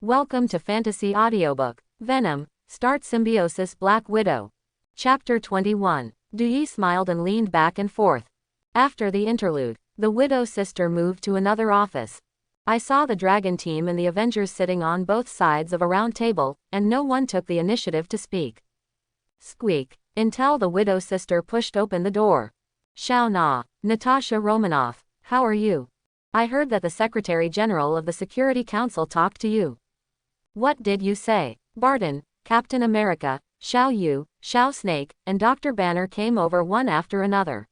Welcome to Fantasy Audiobook, Venom, Start Symbiosis Black Widow. Chapter 21. Dui smiled and leaned back and forth. After the interlude, the Widow's sister moved to another office. I saw the Dragon team and the Avengers sitting on both sides of a round table, and no one took the initiative to speak. Squeak, until the Widow's sister pushed open the door. Shao Na, Natasha Romanoff, how are you? I heard that the Secretary General of the Security Council talked to you. What did you say? Barton, Captain America, Xiao Yu, Xiao Snake, and Dr. Banner came over one after another.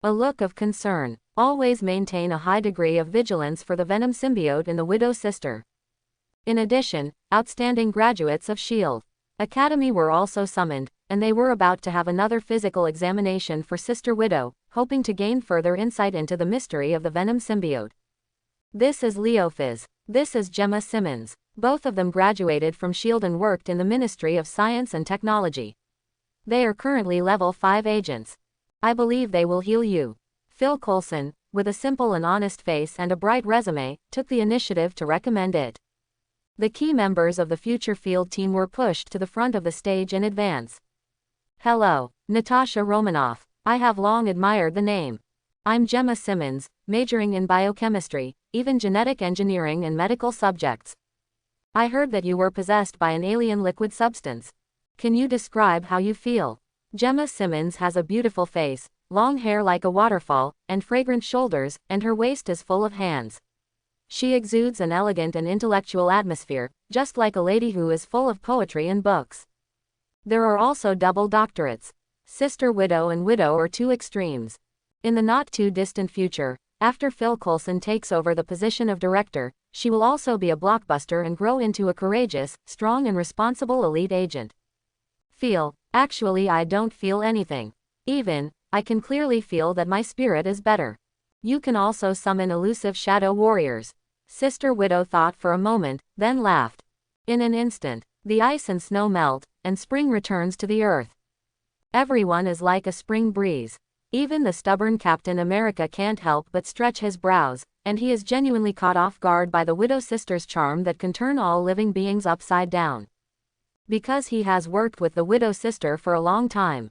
A look of concern. Always maintain a high degree of vigilance for the Venom symbiote in the Widow's sister. In addition, outstanding graduates of S.H.I.E.L.D. Academy were also summoned, and they were about to have another physical examination for Sister Widow, hoping to gain further insight into the mystery of the Venom symbiote. This is Leo Fizz. This is Gemma Simmons. Both of them graduated from S.H.I.E.L.D. and worked in the Ministry of Science and Technology. They are currently level 5 agents. I believe they will heal you. Phil Coulson, with a simple and honest face and a bright resume, took the initiative to recommend it. The key members of the future field team were pushed to the front of the stage in advance. Hello, Natasha Romanoff. I have long admired the name. I'm Gemma Simmons, majoring in biochemistry, even genetic engineering and medical subjects. I heard that you were possessed by an alien liquid substance. Can you describe how you feel? Gemma Simmons has a beautiful face, long hair like a waterfall, and fragrant shoulders, and her waist is full of hands. She exudes an elegant and intellectual atmosphere, just like a lady who is full of poetry and books. There are also double doctorates. Sister Widow and Widow are two extremes. In the not-too-distant future, after Phil Coulson takes over the position of director, she will also be a blockbuster and grow into a courageous, strong and responsible elite agent. Actually I don't feel anything. I can clearly feel that my spirit is better. You can also summon elusive shadow warriors. Sister Widow thought for a moment, then laughed. In an instant, the ice and snow melt, and spring returns to the earth. Everyone is like a spring breeze. Even the stubborn Captain America can't help but stretch his brows, and he is genuinely caught off guard by the Widow sister's charm that can turn all living beings upside down. Because he has worked with the Widow sister for a long time.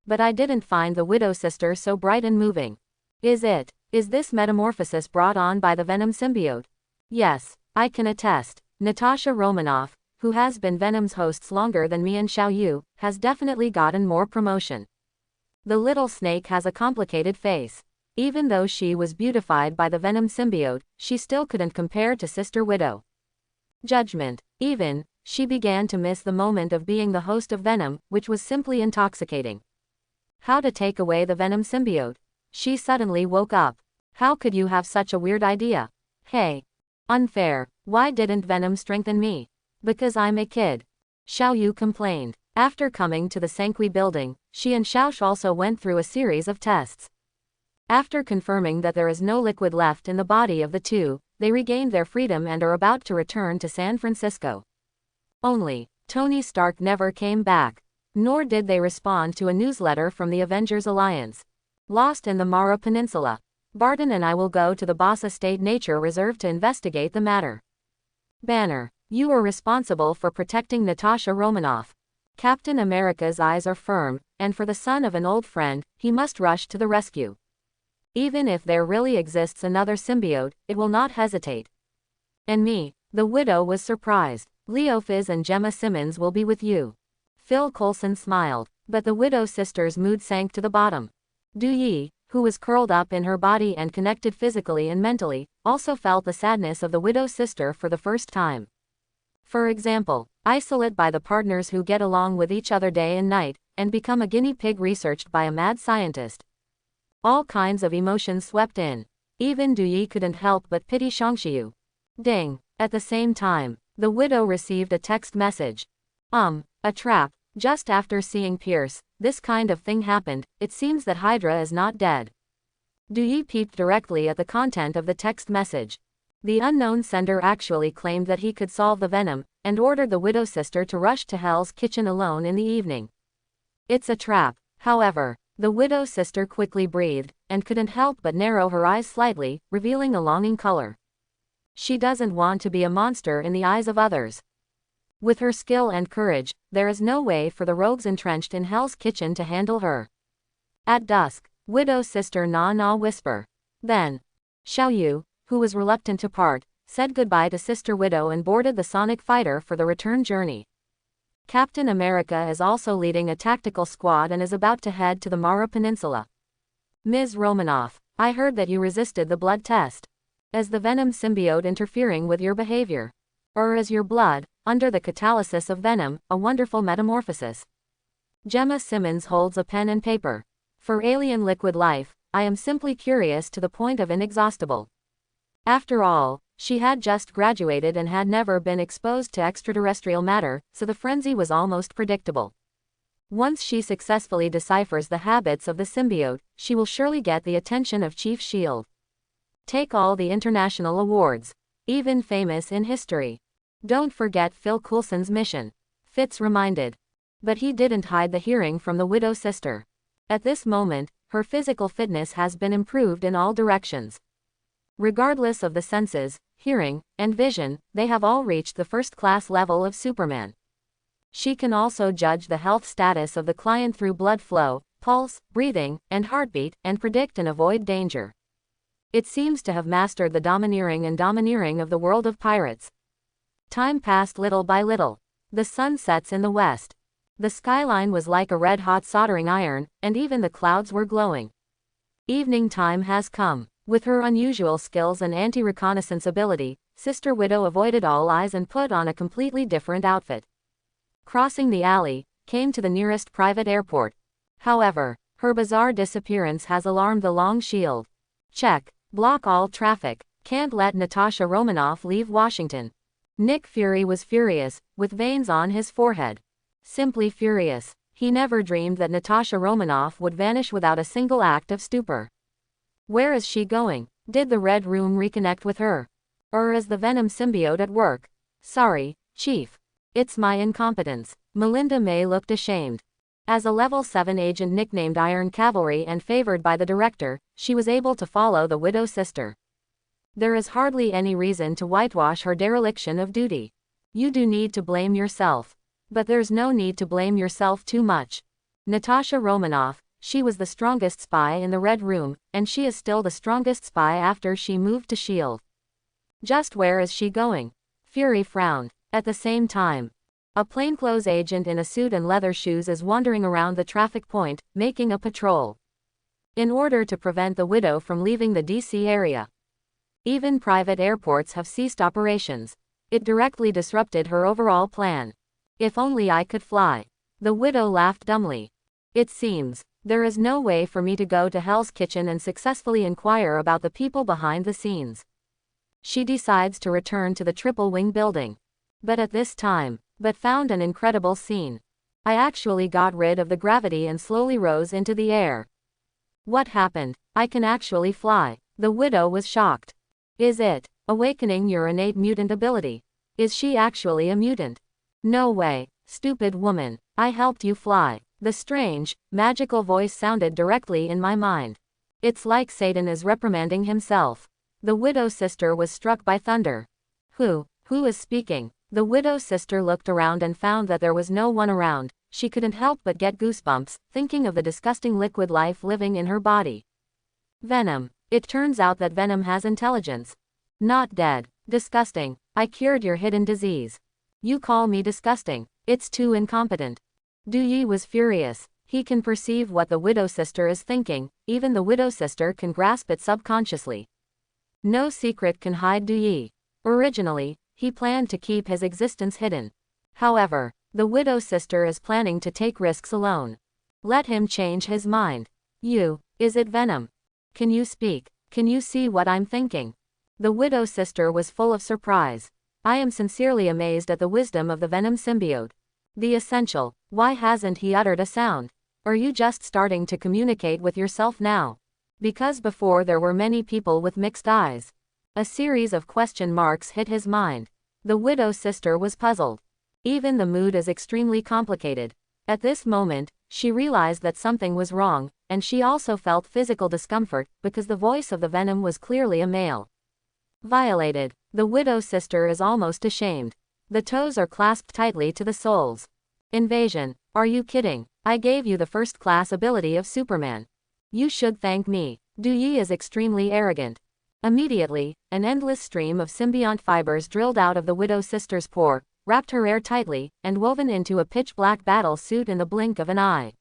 But I didn't find the Widow sister so bright and moving. Is this metamorphosis brought on by the Venom symbiote? Yes, I can attest. Natasha Romanoff, who has been Venom's hosts longer than me and Xiao Yu, has definitely gotten more promotion. The little snake has a complicated face. Even though she was beautified by the Venom symbiote, she still couldn't compare to Sister Widow. Judgment. She began to miss the moment of being the host of Venom, which was simply intoxicating. How to take away the Venom symbiote? She suddenly woke up. How could you have such a weird idea? Hey. Unfair. Why didn't Venom strengthen me? Because I'm a kid. Xiao Yu complained. After coming to the Sanqui building, she and Xiao also went through a series of tests. After confirming that there is no liquid left in the body of the two, they regained their freedom and are about to return to San Francisco. Only, Tony Stark never came back. Nor did they respond to a newsletter from the Avengers Alliance. Lost in the Mara Peninsula. Barton and I will go to the Bossa State Nature Reserve to investigate the matter. Banner, you are responsible for protecting Natasha Romanoff. Captain America's eyes are firm, and for the son of an old friend, he must rush to the rescue. Even if there really exists another symbiote, it will not hesitate. And me, the Widow was surprised. Leo Fizz and Gemma Simmons will be with you. Phil Coulson smiled, but the Widow sister's mood sank to the bottom. Dui, who was curled up in her body and connected physically and mentally, also felt the sadness of the Widow sister for the first time. For example, isolate by the partners who get along with each other day and night, and become a guinea pig researched by a mad scientist. All kinds of emotions swept in. Even Dui couldn't help but pity Shangshiyu. Ding. At the same time, the Widow received a text message. A trap. Just after seeing Pierce, this kind of thing happened. It seems that Hydra is not dead. Dui peeped directly at the content of the text message. The unknown sender actually claimed that he could solve the Venom, and ordered the Widow sister to rush to Hell's Kitchen alone in the evening. It's a trap. However, the Widow sister quickly breathed, and couldn't help but narrow her eyes slightly, revealing a longing color. She doesn't want to be a monster in the eyes of others. With her skill and courage, there is no way for the rogues entrenched in Hell's Kitchen to handle her. At dusk, Widow's sister Na whisper. Then, Xiao Yu, who was reluctant to part, said goodbye to Sister Widow and boarded the Sonic Fighter for the return journey. Captain America is also leading a tactical squad and is about to head to the Mara Peninsula. Ms. Romanoff, I heard that you resisted the blood test. Is the Venom symbiote interfering with your behavior? Or is your blood, under the catalysis of Venom, a wonderful metamorphosis? Gemma Simmons holds a pen and paper. For alien liquid life, I am simply curious to the point of inexhaustible. After all, she had just graduated and had never been exposed to extraterrestrial matter, so the frenzy was almost predictable. Once she successfully deciphers the habits of the symbiote, she will surely get the attention of Chief Shield. Take all the international awards. Even famous in history. Don't forget Phil Coulson's mission. Fitz reminded. But he didn't hide the hearing from the Widow sister. At this moment, her physical fitness has been improved in all directions. Regardless of the senses, hearing, and vision, they have all reached the first-class level of Superman. She can also judge the health status of the client through blood flow, pulse, breathing, and heartbeat, and predict and avoid danger. It seems to have mastered the domineering of the world of pirates. Time passed little by little. The sun sets in the west. The skyline was like a red-hot soldering iron, and even the clouds were glowing. Evening time has come. With her unusual skills and anti-reconnaissance ability, Sister Widow avoided all eyes and put on a completely different outfit. Crossing the alley, came to the nearest private airport. However, her bizarre disappearance has alarmed the Long Shield. Check. Block all traffic. Can't let Natasha Romanoff leave Washington. Nick Fury was furious, with veins on his forehead. Simply furious. He never dreamed that Natasha Romanoff would vanish without a single act of stupor. Where is she going? Did the Red Room reconnect with her? Or is the Venom symbiote at work? Sorry, Chief. It's my incompetence. Melinda May looked ashamed. As a Level 7 agent nicknamed Iron Cavalry and favored by the director, she was able to follow the Widow sister. There is hardly any reason to whitewash her dereliction of duty. You do need to blame yourself. But there's no need to blame yourself too much. Natasha Romanoff, she was the strongest spy in the Red Room, and she is still the strongest spy after she moved to S.H.I.E.L.D. Just where is she going? Fury frowned. At the same time, a plainclothes agent in a suit and leather shoes is wandering around the traffic point, making a patrol. In order to prevent the Widow from leaving the DC area. Even private airports have ceased operations. It directly disrupted her overall plan. If only I could fly. The Widow laughed dumbly. It seems, there is no way for me to go to Hell's Kitchen and successfully inquire about the people behind the scenes. She decides to return to the Triple Wing building. But at this time, found an incredible scene. I actually got rid of the gravity and slowly rose into the air. What happened? I can actually fly. The Widow was shocked. Is it awakening your innate mutant ability? Is she actually a mutant? No way, stupid woman. I helped you fly. The strange, magical voice sounded directly in my mind. It's like Satan is reprimanding himself. The Widow sister was struck by thunder. Who is speaking? The Widow sister looked around and found that there was no one around. She couldn't help but get goosebumps, thinking of the disgusting liquid life living in her body. Venom. It turns out that Venom has intelligence. Not dead. Disgusting. I cured your hidden disease. You call me disgusting. It's too incompetent. Duyi was furious. He can perceive what the Widow sister is thinking, even the Widow sister can grasp it subconsciously. No secret can hide Duyi. Originally, he planned to keep his existence hidden. However, the Widow sister is planning to take risks alone. Let him change his mind. Is it Venom? Can you speak? Can you see what I'm thinking? The Widow sister was full of surprise. I am sincerely amazed at the wisdom of the Venom symbiote. The essential. Why hasn't he uttered a sound? Are you just starting to communicate with yourself now? Because before there were many people with mixed eyes. A series of question marks hit his mind. The Widow sister was puzzled. Even the mood is extremely complicated. At this moment, she realized that something was wrong, and she also felt physical discomfort, because the voice of the Venom was clearly a male. Violated. The Widow Sister is almost ashamed. The toes are clasped tightly to the soles. Invasion. Are you kidding? I gave you the first-class ability of Superman. You should thank me. Du Yi is extremely arrogant. Immediately, an endless stream of symbiont fibers drilled out of the Widow Sister's pore, wrapped her hair tightly, and woven into a pitch-black battle suit in the blink of an eye.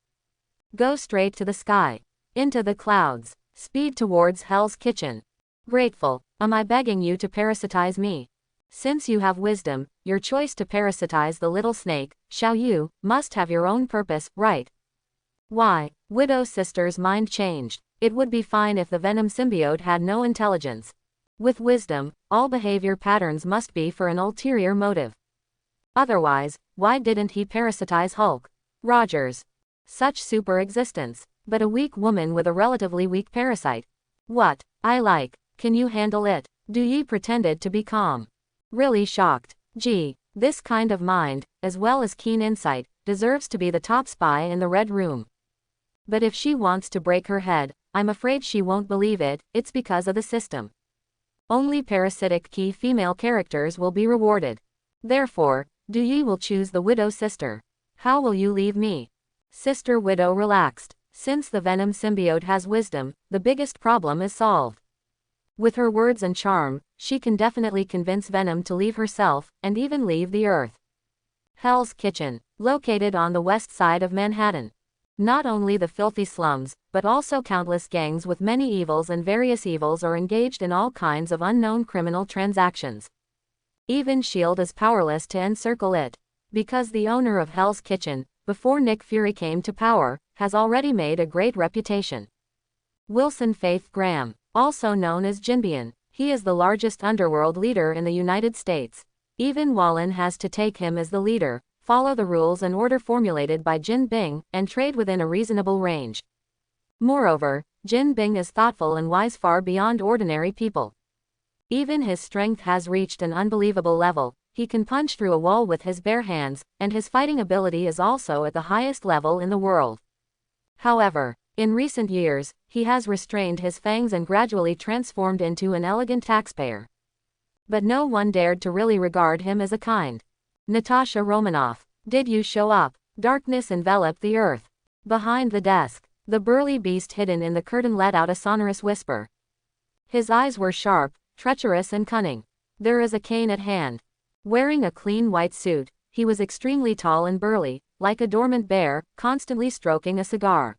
Go straight to the sky. Into the clouds. Speed towards Hell's Kitchen. Grateful. Am I begging you to parasitize me? Since you have wisdom, your choice to parasitize the little snake, Xiao Yu, must have your own purpose, right? Why? Widow Sister's mind changed. It would be fine if the Venom symbiote had no intelligence. With wisdom, all behavior patterns must be for an ulterior motive. Otherwise, why didn't he parasitize Hulk? Rogers. Such super existence. But a weak woman with a relatively weak parasite. What? I like. Can you handle it? Du Yi pretended to be calm. Really shocked. Gee, this kind of mind, as well as keen insight, deserves to be the top spy in the Red Room. But if she wants to break her head, I'm afraid she won't believe it. It's because of the system. Only parasitic key female characters will be rewarded. Therefore, Du Yi will choose the Widow Sister. How will you leave me? Sister Widow relaxed. Since the Venom symbiote has wisdom, the biggest problem is solved. With her words and charm, she can definitely convince Venom to leave herself, and even leave the Earth. Hell's Kitchen, located on the west side of Manhattan. Not only the filthy slums, but also countless gangs with many evils and various evils are engaged in all kinds of unknown criminal transactions. Even S.H.I.E.L.D. is powerless to encircle it. Because the owner of Hell's Kitchen, before Nick Fury came to power, has already made a great reputation. Wilson Faith Graham, also known as Jinbian, he is the largest underworld leader in the United States. Even Wallen has to take him as the leader, follow the rules and order formulated by Jin Bing, and trade within a reasonable range. Moreover, Jin Bing is thoughtful and wise far beyond ordinary people. Even his strength has reached an unbelievable level. He can punch through a wall with his bare hands, and his fighting ability is also at the highest level in the world. However, in recent years, he has restrained his fangs and gradually transformed into an elegant taxpayer. But no one dared to really regard him as a kind. Natasha Romanoff, did you show up? Darkness enveloped the earth. Behind the desk, the burly beast hidden in the curtain let out a sonorous whisper. His eyes were sharp, treacherous and cunning. There is a cane at hand. Wearing a clean white suit, he was extremely tall and burly, like a dormant bear, constantly stroking a cigar.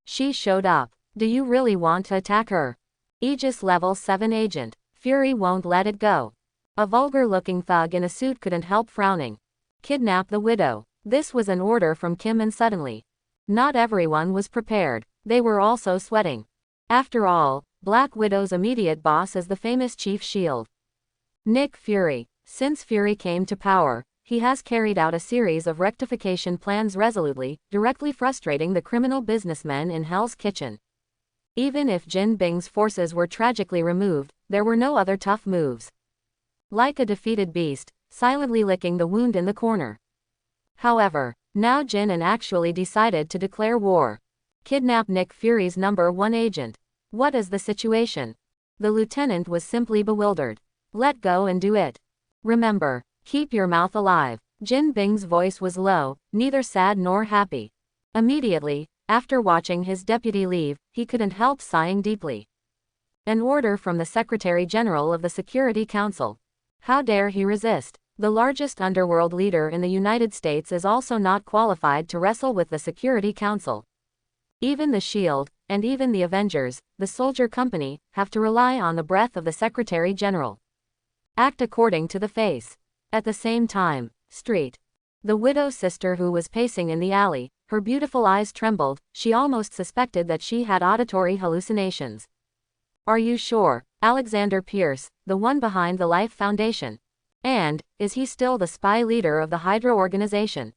She showed up. Do you really want to attack her? Aegis Level 7 agent. Fury won't let it go. A vulgar-looking thug in a suit couldn't help frowning. Kidnap the widow. This was an order from Kim, and suddenly, not everyone was prepared. They were also sweating. After all, Black Widow's immediate boss is the famous Chief S.H.I.E.L.D. Nick Fury. Since Fury came to power, he has carried out a series of rectification plans resolutely, directly frustrating the criminal businessmen in Hell's Kitchen. Even if Jin Bing's forces were tragically removed, there were no other tough moves. Like a defeated beast, silently licking the wound in the corner. However, now Jin actually decided to declare war. Kidnap Nick Fury's #1 agent. What is the situation? The lieutenant was simply bewildered. Let go and do it. Remember, keep your mouth alive. Jin Bing's voice was low, neither sad nor happy. Immediately, after watching his deputy leave, he couldn't help sighing deeply. An order from the Secretary General of the Security Council. How dare he resist? The largest underworld leader in the United States is also not qualified to wrestle with the Security Council. Even the S.H.I.E.L.D., and even the Avengers, the soldier company, have to rely on the breath of the Secretary General. Act according to the face. At the same time, street. The Widow Sister, who was pacing in the alley, her beautiful eyes trembled. She almost suspected that she had auditory hallucinations. Are you sure? Alexander Pierce, the one behind the Life Foundation. And, is he still the spy leader of the Hydra organization?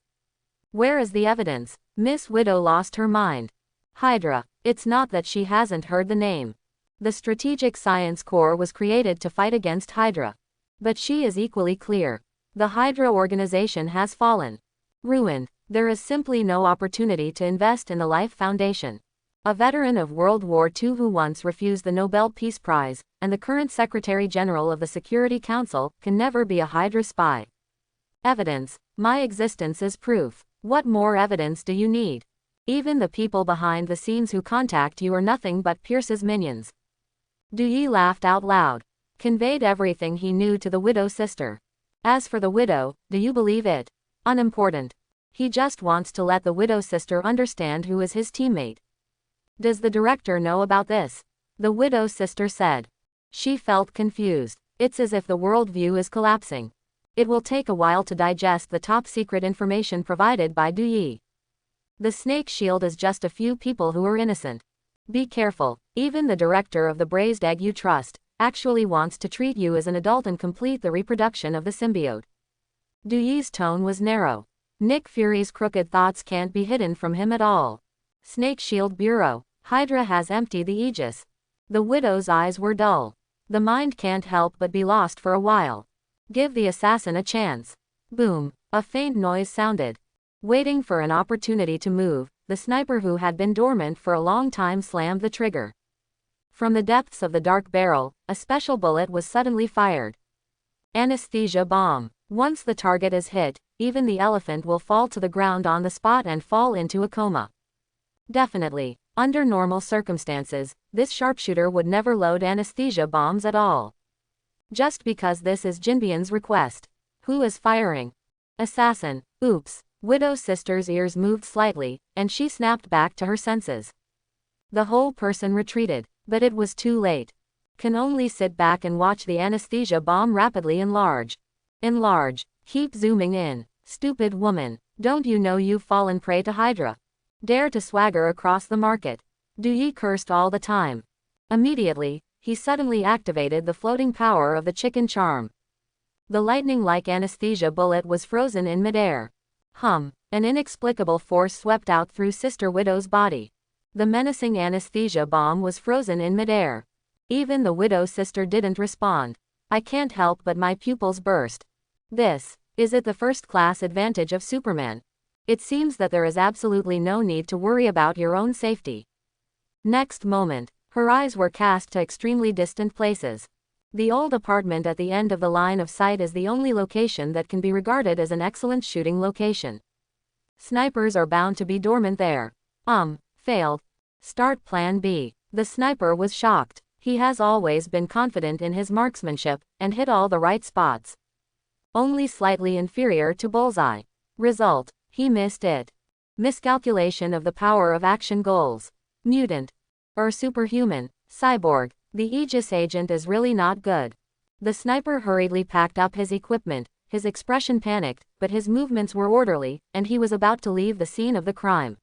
Where is the evidence? Miss Widow lost her mind. Hydra. It's not that she hasn't heard the name. The Strategic Science Corps was created to fight against Hydra. But she is equally clear. The Hydra organization has fallen. Ruined. There is simply no opportunity to invest in the Life Foundation. A veteran of World War II who once refused the Nobel Peace Prize, and the current Secretary General of the Security Council, can never be a Hydra spy. Evidence. My existence is proof. What more evidence do you need? Even the people behind the scenes who contact you are nothing but Pierce's minions. Dewey laughed out loud. Conveyed everything he knew to the widow sister. As for the widow, do you believe it? Unimportant. He just wants to let the widow sister understand who is his teammate. Does the director know about this? The widow sister said. She felt confused. It's as if the worldview is collapsing. It will take a while to digest the top secret information provided by Dewey. The snake shield is just a few people who are innocent. Be careful. Even the director of the braised egg you trust actually wants to treat you as an adult and complete the reproduction of the symbiote. Dewey's tone was narrow. Nick Fury's crooked thoughts can't be hidden from him at all. Snake Shield Bureau. Hydra has emptied the Aegis. The widow's eyes were dull. The mind can't help but be lost for a while. Give the assassin a chance. Boom. A faint noise sounded. Waiting for an opportunity to move, the sniper who had been dormant for a long time slammed the trigger. From the depths of the dark barrel, a special bullet was suddenly fired. Anesthesia bomb. Once the target is hit, even the elephant will fall to the ground on the spot and fall into a coma. Definitely, under normal circumstances, this sharpshooter would never load anesthesia bombs at all. Just because this is Jinbian's request. Who is firing? Assassin. Oops. Widow's sister's ears moved slightly, and she snapped back to her senses. The whole person retreated, but it was too late. Can only sit back and watch the anesthesia bomb rapidly enlarge. Enlarge. Keep zooming in. Stupid woman. Don't you know you've fallen prey to Hydra? Dare to swagger across the market. Dewey cursed all the time. Immediately, he suddenly activated the floating power of the chicken charm. The lightning-like anesthesia bullet was frozen in midair. An inexplicable force swept out through Sister Widow's body. The menacing anesthesia bomb was frozen in midair. Even the widow sister didn't respond. I can't help but my pupils burst. Is it the first-class advantage of Superman? It seems that there is absolutely no need to worry about your own safety. Next moment, her eyes were cast to extremely distant places. The old apartment at the end of the line of sight is the only location that can be regarded as an excellent shooting location. Snipers are bound to be dormant there. Failed. Start Plan B. The sniper was shocked. He has always been confident in his marksmanship, and hit all the right spots. Only slightly inferior to Bullseye. Result, he missed it. Miscalculation of the power of action goals. Mutant. Or superhuman. Cyborg. The Aegis agent is really not good. The sniper hurriedly packed up his equipment, his expression panicked, but his movements were orderly, and he was about to leave the scene of the crime.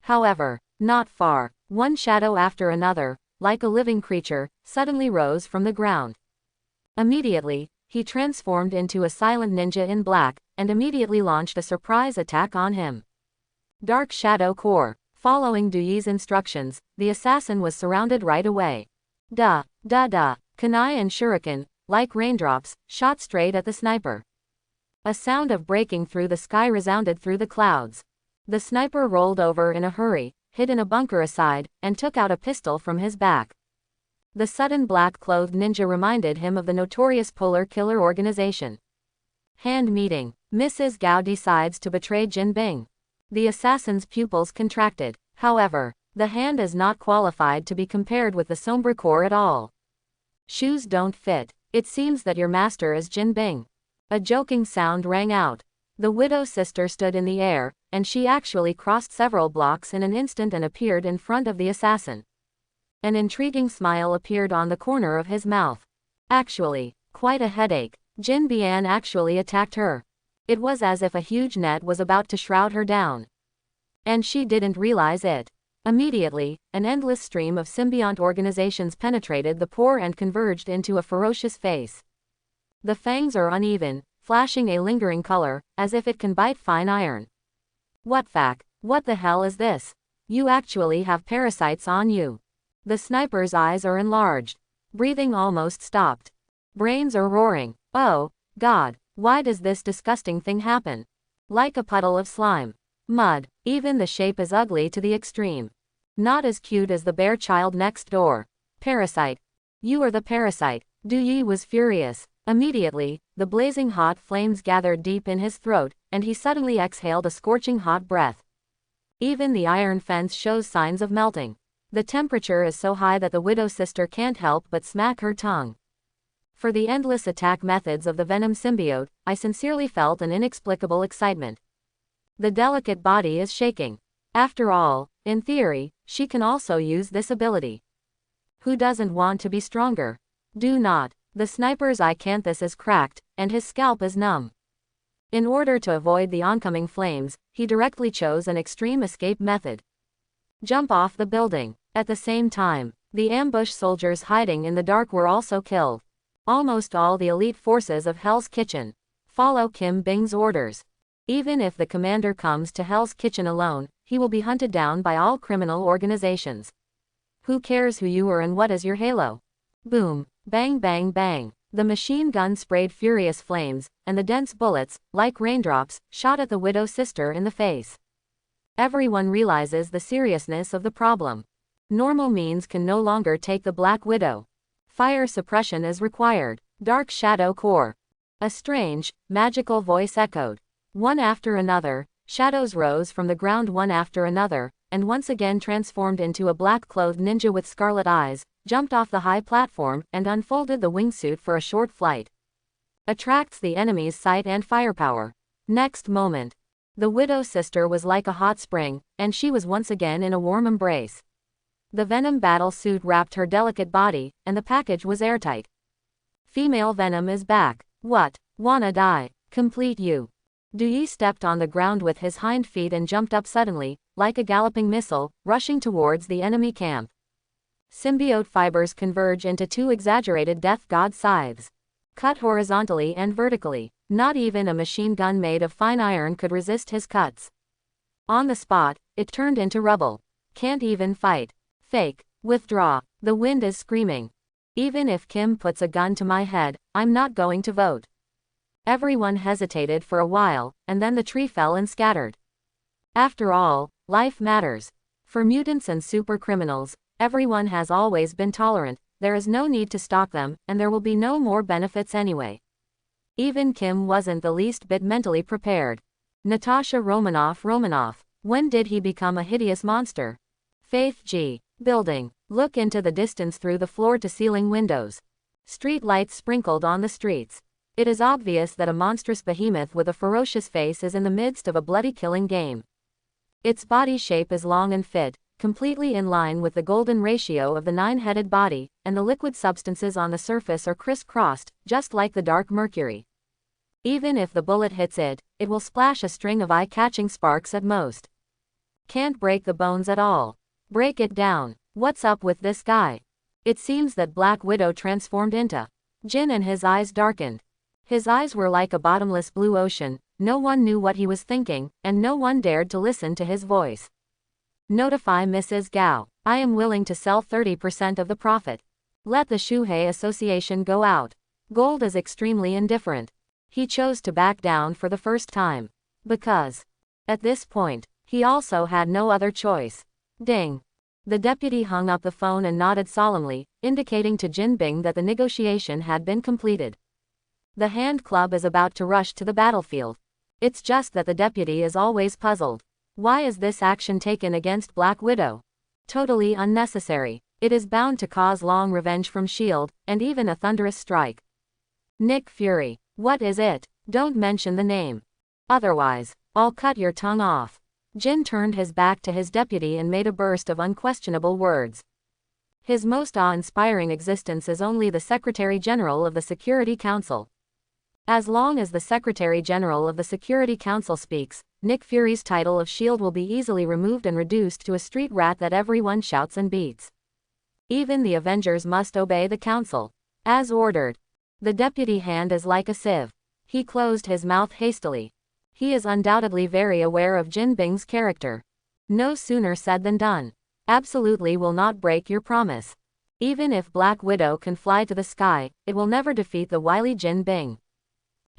However, not far. One shadow after another, like a living creature, suddenly rose from the ground. Immediately, he transformed into a silent ninja in black, and immediately launched a surprise attack on him. Dark Shadow Core. Following Dewey's instructions, the assassin was surrounded right away. Kunai and shuriken, like raindrops, shot straight at the sniper. A sound of breaking through the sky resounded through the clouds. The sniper rolled over in a hurry, hid in a bunker aside, and took out a pistol from his back. The sudden black-clothed ninja reminded him of the notorious Polar Killer Organization. Hand meeting. Mrs. Gao decides to betray Jin Bing. The assassin's pupils contracted. However, the hand is not qualified to be compared with the Sombre Corps at all. Shoes don't fit. It seems that your master is Jin Bing. A joking sound rang out. The widow sister stood in the air, and she actually crossed several blocks in an instant and appeared in front of the assassin. An intriguing smile appeared on the corner of his mouth. Actually, quite a headache. Jin Bian actually attacked her. It was as if a huge net was about to shroud her down. And she didn't realize it. Immediately, an endless stream of symbiont organizations penetrated the pore and converged into a ferocious face. The fangs are uneven, flashing a lingering color, as if it can bite fine iron. What the hell is this? You actually have parasites on you. The sniper's eyes are enlarged. Breathing almost stopped. Brains are roaring. Oh, God, why does this disgusting thing happen? Like a puddle of slime. Mud. Even the shape is ugly to the extreme. Not as cute as the bear child next door. Parasite. You are the parasite. Du was furious. Immediately, the blazing hot flames gathered deep in his throat, and he suddenly exhaled a scorching hot breath. Even the iron fence shows signs of melting. The temperature is so high that the Widow sister can't help but smack her tongue. For the endless attack methods of the Venom symbiote, I sincerely felt an inexplicable excitement. The delicate body is shaking. After all, in theory, she can also use this ability. Who doesn't want to be stronger? Do not. The sniper's icanthus is cracked, and his scalp is numb. In order to avoid the oncoming flames, he directly chose an extreme escape method. Jump off the building. At the same time, the ambush soldiers hiding in the dark were also killed. Almost all the elite forces of Hell's Kitchen follow Kim Bing's orders. Even if the commander comes to Hell's Kitchen alone, he will be hunted down by all criminal organizations. Who cares who you are and what is your halo? Boom, bang bang bang. The machine gun sprayed furious flames, and the dense bullets, like raindrops, shot at the Widow sister in the face. Everyone realizes the seriousness of the problem. Normal means can no longer take the Black Widow. Fire suppression is required. Dark Shadow Core. A strange, magical voice echoed. One after another, shadows rose from the ground one after another, and once again transformed into a black-clothed ninja with scarlet eyes, jumped off the high platform, and unfolded the wingsuit for a short flight. Attracts the enemy's sight and firepower. Next moment, the Widow sister was like a hot spring, and she was once again in a warm embrace. The Venom battle suit wrapped her delicate body, and the package was airtight. Female Venom is back. What? Wanna die? Complete you. Du stepped on the ground with his hind feet and jumped up suddenly, like a galloping missile, rushing towards the enemy camp. Symbiote fibers converge into two exaggerated death god scythes. Cut horizontally and vertically. Not even a machine gun made of fine iron could resist his cuts. On the spot, it turned into rubble. Can't even fight. Fake. Withdraw. The wind is screaming. Even if Kim puts a gun to my head, I'm not going to vote. Everyone hesitated for a while, and then the tree fell and scattered. After all, life matters. For mutants and super criminals, everyone has always been tolerant, there is no need to stalk them, and there will be no more benefits anyway. Even Kim wasn't the least bit mentally prepared. Natasha Romanoff, when did he become a hideous monster? Faith G. Building. Look into the distance through the floor-to-ceiling windows. Street lights sprinkled on the streets. It is obvious that a monstrous behemoth with a ferocious face is in the midst of a bloody killing game. Its body shape is long and fit, completely in line with the golden ratio of the nine-headed body, and the liquid substances on the surface are criss-crossed, just like the dark mercury. Even if the bullet hits it, it will splash a string of eye-catching sparks at most. Can't break the bones at all. Break it down. What's up with this guy? It seems that Black Widow transformed into Jin, and his eyes darkened. His eyes were like a bottomless blue ocean, no one knew what he was thinking, and no one dared to listen to his voice. Notify Mrs. Gao. I am willing to sell 30% of the profit. Let the Shuhei Association go out. Gold is extremely indifferent. He chose to back down for the first time. Because, at this point, he also had no other choice. Ding. The deputy hung up the phone and nodded solemnly, indicating to Jin Bing that the negotiation had been completed. The Hand Club is about to rush to the battlefield. It's just that the deputy is always puzzled. Why is this action taken against Black Widow? Totally unnecessary. It is bound to cause long revenge from S.H.I.E.L.D., and even a thunderous strike. Nick Fury. What is it? Don't mention the name. Otherwise, I'll cut your tongue off. Jin turned his back to his deputy and made a burst of unquestionable words. His most awe-inspiring existence is only the Secretary General of the Security Council. As long as the Secretary General of the Security Council speaks, Nick Fury's title of S.H.I.E.L.D. will be easily removed and reduced to a street rat that everyone shouts and beats. Even the Avengers must obey the Council. As ordered. The deputy hand is like a sieve. He closed his mouth hastily. He is undoubtedly very aware of Jin Bing's character. No sooner said than done. Absolutely will not break your promise. Even if Black Widow can fly to the sky, it will never defeat the wily Jin Bing.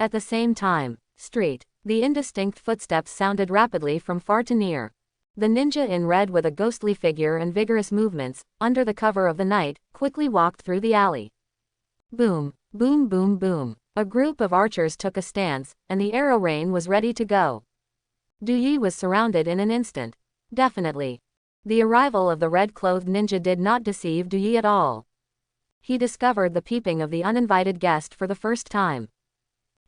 At the same time, street. The indistinct footsteps sounded rapidly from far to near. The ninja in red with a ghostly figure and vigorous movements, under the cover of the night, quickly walked through the alley. Boom, boom, boom, boom. A group of archers took a stance, and the arrow rain was ready to go. Du Yi was surrounded in an instant. Definitely. The arrival of the red-clothed ninja did not deceive Du Yi at all. He discovered the peeping of the uninvited guest for the first time.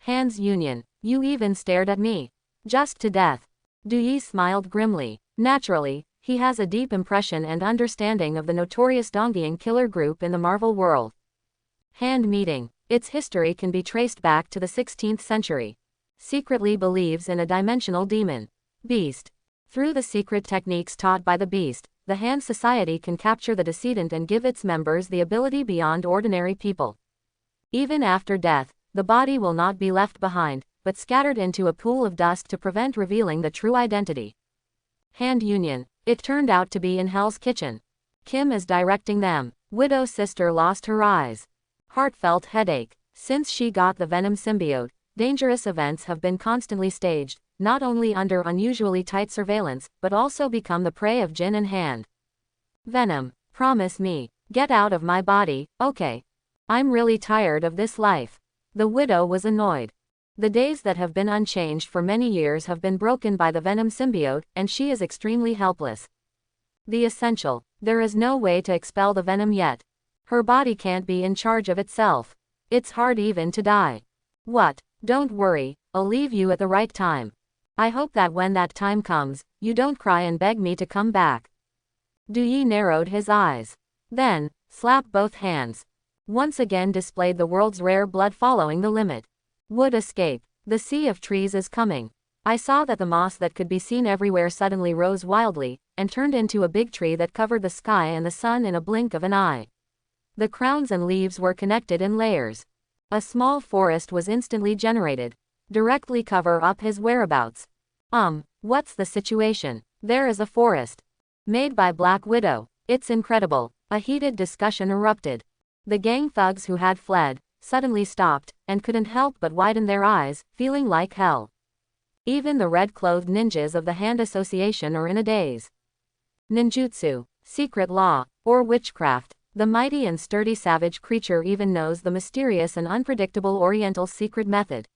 Hands Union, you even stared at me. Just to death. Du Yi smiled grimly. Naturally, he has a deep impression and understanding of the notorious Dongying killer group in the Marvel world. Hand meeting. Its history can be traced back to the 16th century. Secretly believes in a dimensional demon. Beast. Through the secret techniques taught by the Beast, the Hand Society can capture the decedent and give its members the ability beyond ordinary people. Even after death, the body will not be left behind, but scattered into a pool of dust to prevent revealing the true identity. Hand Union. It turned out to be in Hell's Kitchen. Kim is directing them. Widow's sister lost her eyes. Heartfelt headache. Since she got the Venom symbiote, dangerous events have been constantly staged, not only under unusually tight surveillance, but also become the prey of Jin and Hand. Venom, promise me. Get out of my body, okay? I'm really tired of this life. The widow was annoyed. The days that have been unchanged for many years have been broken by the Venom symbiote, and she is extremely helpless. The essential. There is no way to expel the Venom yet. Her body can't be in charge of itself. It's hard even to die. What? Don't worry, I'll leave you at the right time. I hope that when that time comes, you don't cry and beg me to come back. Du Yi narrowed his eyes. Then, slapped both hands. Once again displayed the world's rare blood following the limit. Would escape. The sea of trees is coming. I saw that the moss that could be seen everywhere suddenly rose wildly, and turned into a big tree that covered the sky and the sun in a blink of an eye. The crowns and leaves were connected in layers. A small forest was instantly generated. Directly cover up his whereabouts. What's the situation? There is a forest. Made by Black Widow. It's incredible. A heated discussion erupted. The gang thugs who had fled, suddenly stopped, and couldn't help but widen their eyes, feeling like hell. Even the red-clothed ninjas of the Hand Association are in a daze. Ninjutsu, secret law, or witchcraft. The mighty and sturdy savage creature even knows the mysterious and unpredictable Oriental secret method.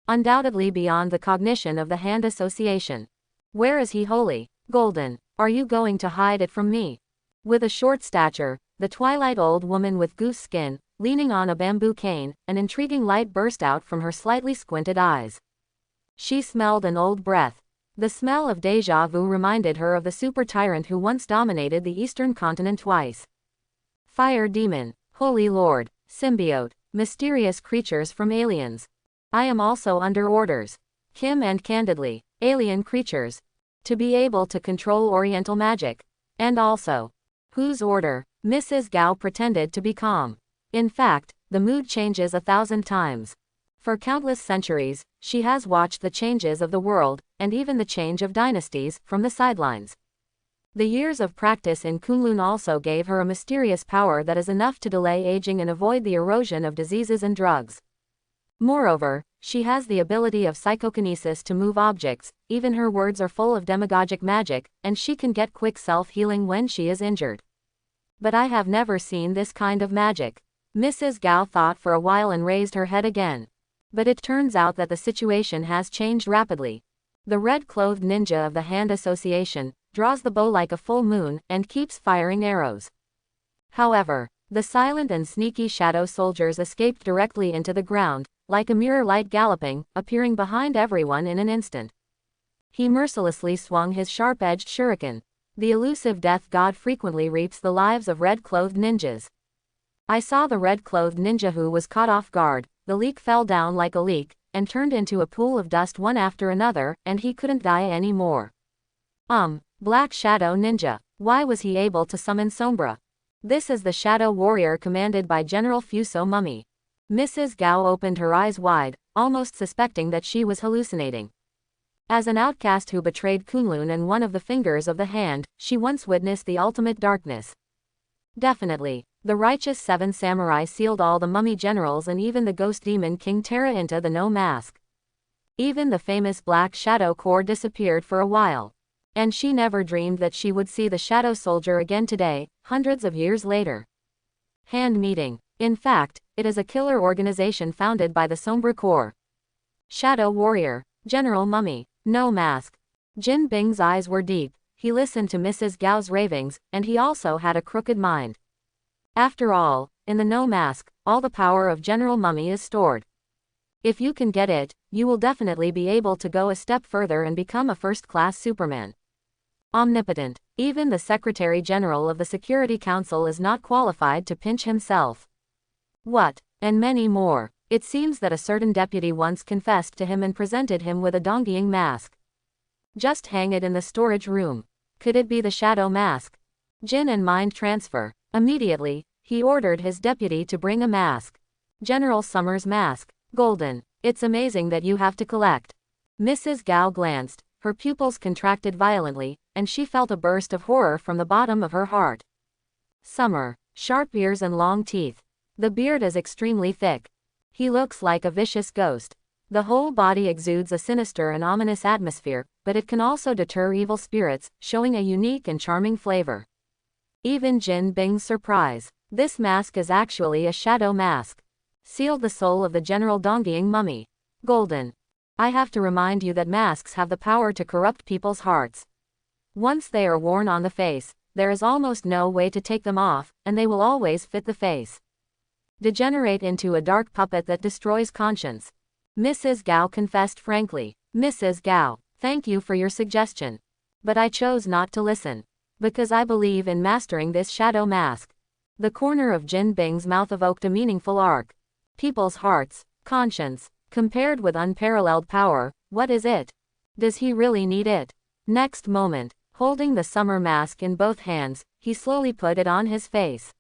Undoubtedly beyond the cognition of the Hand Association. Where is he wholly? Golden. Are you going to hide it from me? With a short stature, the twilight old woman with goose skin, leaning on a bamboo cane, an intriguing light burst out from her slightly squinted eyes. She smelled an old breath. The smell of déjà vu reminded her of the super tyrant who once dominated the eastern continent twice. Fire demon, holy lord, symbiote, mysterious creatures from aliens. I am also under orders. Kim and candidly, alien creatures. To be able to control Oriental magic. And also. Whose order? Mrs. Gao pretended to be calm. In fact, the mood changes 1,000 times. For countless centuries, she has watched the changes of the world, and even the change of dynasties, from the sidelines. The years of practice in Kunlun also gave her a mysterious power that is enough to delay aging and avoid the erosion of diseases and drugs. Moreover, she has the ability of psychokinesis to move objects, even her words are full of demagogic magic, and she can get quick self-healing when she is injured. But I have never seen this kind of magic. Mrs. Gao thought for a while and raised her head again. But it turns out that the situation has changed rapidly. The red-clothed ninja of the Hand Association draws the bow like a full moon and keeps firing arrows. However, the silent and sneaky shadow soldiers escaped directly into the ground, like a mirror light galloping, appearing behind everyone in an instant. He mercilessly swung his sharp-edged shuriken. The elusive death god frequently reaps the lives of red-clothed ninjas. I saw the red-clothed ninja who was caught off guard. The leak fell down like a leak, and turned into a pool of dust one after another, and he couldn't die anymore. Black Shadow Ninja. Why was he able to summon Sombra? This is the Shadow Warrior commanded by General Fuso Mummy. Mrs. Gao opened her eyes wide, almost suspecting that she was hallucinating. As an outcast who betrayed Kunlun and one of the fingers of the hand, she once witnessed the ultimate darkness. Definitely. The righteous seven samurai sealed all the mummy generals and even the ghost demon King Terra into the no mask. Even the famous Black Shadow Corps disappeared for a while. And she never dreamed that she would see the Shadow Soldier again today, hundreds of years later. Hand meeting. In fact, it is a killer organization founded by the Sombre Corps. Shadow Warrior. General Mummy. No mask. Jin Bing's eyes were deep. He listened to Mrs. Gao's ravings, and he also had a crooked mind. After all, in the No Mask, all the power of General Mummy is stored. If you can get it, you will definitely be able to go a step further and become a first-class Superman. Omnipotent. Even the Secretary General of the Security Council is not qualified to pinch himself. What? And many more. It seems that a certain deputy once confessed to him and presented him with a donkeying mask. Just hang it in the storage room. Could it be the Shadow Mask? Jin and mind transfer. Immediately, he ordered his deputy to bring a mask. General Summer's mask. Golden. It's amazing that you have to collect. Mrs. Gao glanced, her pupils contracted violently, and she felt a burst of horror from the bottom of her heart. Summer. Sharp ears and long teeth. The beard is extremely thick. He looks like a vicious ghost. The whole body exudes a sinister and ominous atmosphere, but it can also deter evil spirits, showing a unique and charming flavor. Even Jin Bing's surprise. This mask is actually a shadow mask. Sealed the soul of the General Donggying Mummy. Golden. I have to remind you that masks have the power to corrupt people's hearts. Once they are worn on the face, there is almost no way to take them off, and they will always fit the face. Degenerate into a dark puppet that destroys conscience. Mrs. Gao confessed frankly. Mrs. Gao, thank you for your suggestion. But I chose not to listen. Because I believe in mastering this shadow mask. The corner of Jin Bing's mouth evoked a meaningful arc. People's hearts, conscience, compared with unparalleled power, what is it? Does he really need it? Next moment, holding the summer mask in both hands, he slowly put it on his face.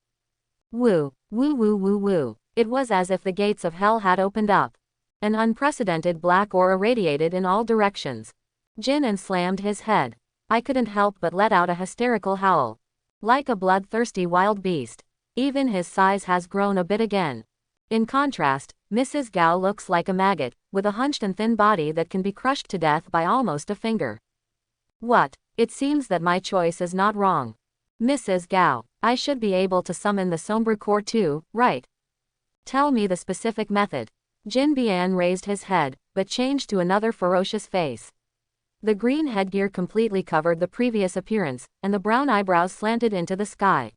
Woo, woo woo woo woo. It was as if the gates of hell had opened up. An unprecedented black aura radiated in all directions. Jin slammed his head. I couldn't help but let out a hysterical howl. Like a bloodthirsty wild beast. Even his size has grown a bit again. In contrast, Mrs. Gao looks like a maggot, with a hunched and thin body that can be crushed to death by almost a finger. What? It seems that my choice is not wrong. Mrs. Gao, I should be able to summon the Sombre Corps too, right? Tell me the specific method. Jin Bian raised his head, but changed to another ferocious face. The green headgear completely covered the previous appearance, and the brown eyebrows slanted into the sky.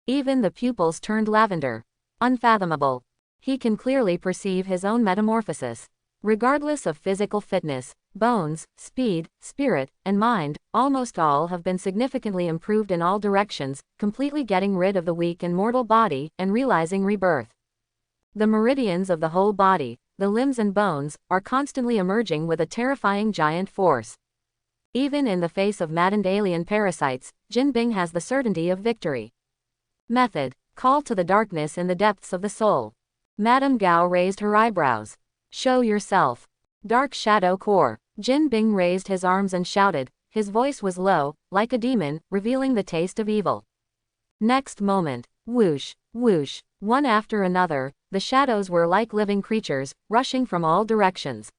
Even the pupils turned lavender. Unfathomable. He can clearly perceive his own metamorphosis. Regardless of physical fitness, bones, speed, spirit, and mind, almost all have been significantly improved in all directions, completely getting rid of the weak and mortal body, and realizing rebirth. The meridians of the whole body, the limbs and bones, are constantly emerging with a terrifying giant force. Even in the face of maddened alien parasites, Jin Bing has the certainty of victory. Method. Call to the darkness in the depths of the soul. Madame Gao raised her eyebrows. Show yourself. Dark Shadow Corps. Jin Bing raised his arms and shouted. His voice was low, like a demon, revealing the taste of evil. Next moment, whoosh, whoosh, one after another, the shadows were like living creatures, rushing from all directions.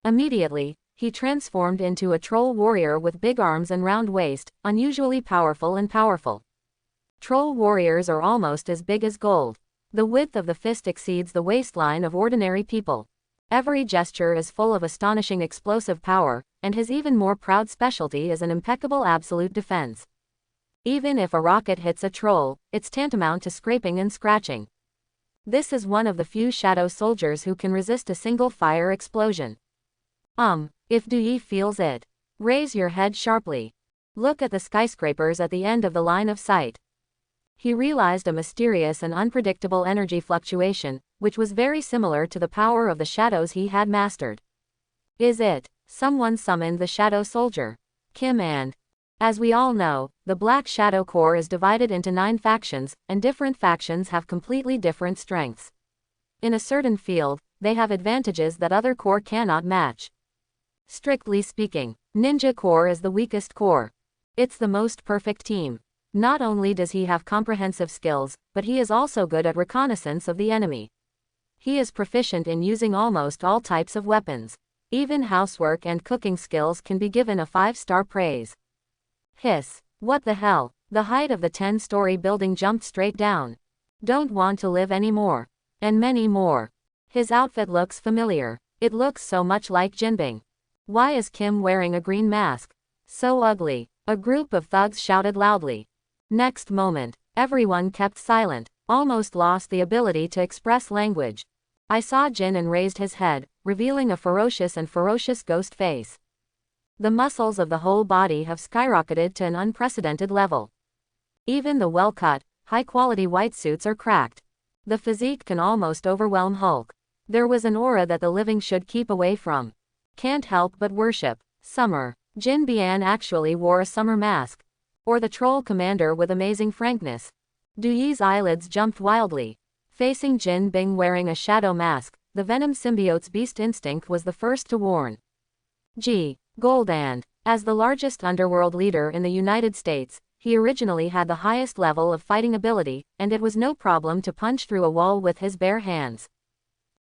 Immediately, he transformed into a troll warrior with big arms and round waist, unusually powerful and powerful. Troll warriors are almost as big as gold. The width of the fist exceeds the waistline of ordinary people. Every gesture is full of astonishing explosive power, and his even more proud specialty is an impeccable absolute defense. Even if a rocket hits a troll, it's tantamount to scraping and scratching. This is one of the few shadow soldiers who can resist a single fire explosion. If Dui feels it. Raise your head sharply. Look at the skyscrapers at the end of the line of sight. He realized a mysterious and unpredictable energy fluctuation, which was very similar to the power of the shadows he had mastered. Is it? Someone summoned the Shadow Soldier. Kim and. As we all know, the Black Shadow Corps is divided into 9 factions, and different factions have completely different strengths. In a certain field, they have advantages that other corps cannot match. Strictly speaking, Ninja Corps is the weakest corps. It's the most perfect team. Not only does he have comprehensive skills, but he is also good at reconnaissance of the enemy. He is proficient in using almost all types of weapons. Even housework and cooking skills can be given a 5-star praise. Hiss. What the hell? The height of the 10-story building jumped straight down. Don't want to live anymore. And many more. His outfit looks familiar. It looks so much like Jinbing. Why is Kim wearing a green mask? So ugly. A group of thugs shouted loudly. Next moment, everyone kept silent, almost lost the ability to express language. I saw Jin and raised his head, revealing a ferocious ghost face. The muscles of the whole body have skyrocketed to an unprecedented level. Even the well-cut, high-quality white suits are cracked. The physique can almost overwhelm Hulk. There was an aura that the living should keep away from. Can't help but worship. Summer. Jin Bian actually wore a summer mask. Or the troll commander with amazing frankness. Du Yi's eyelids jumped wildly. Facing Jin Bing wearing a shadow mask, the Venom symbiote's beast instinct was the first to warn. G. Goldand. As the largest underworld leader in the United States, he originally had the highest level of fighting ability, and it was no problem to punch through a wall with his bare hands.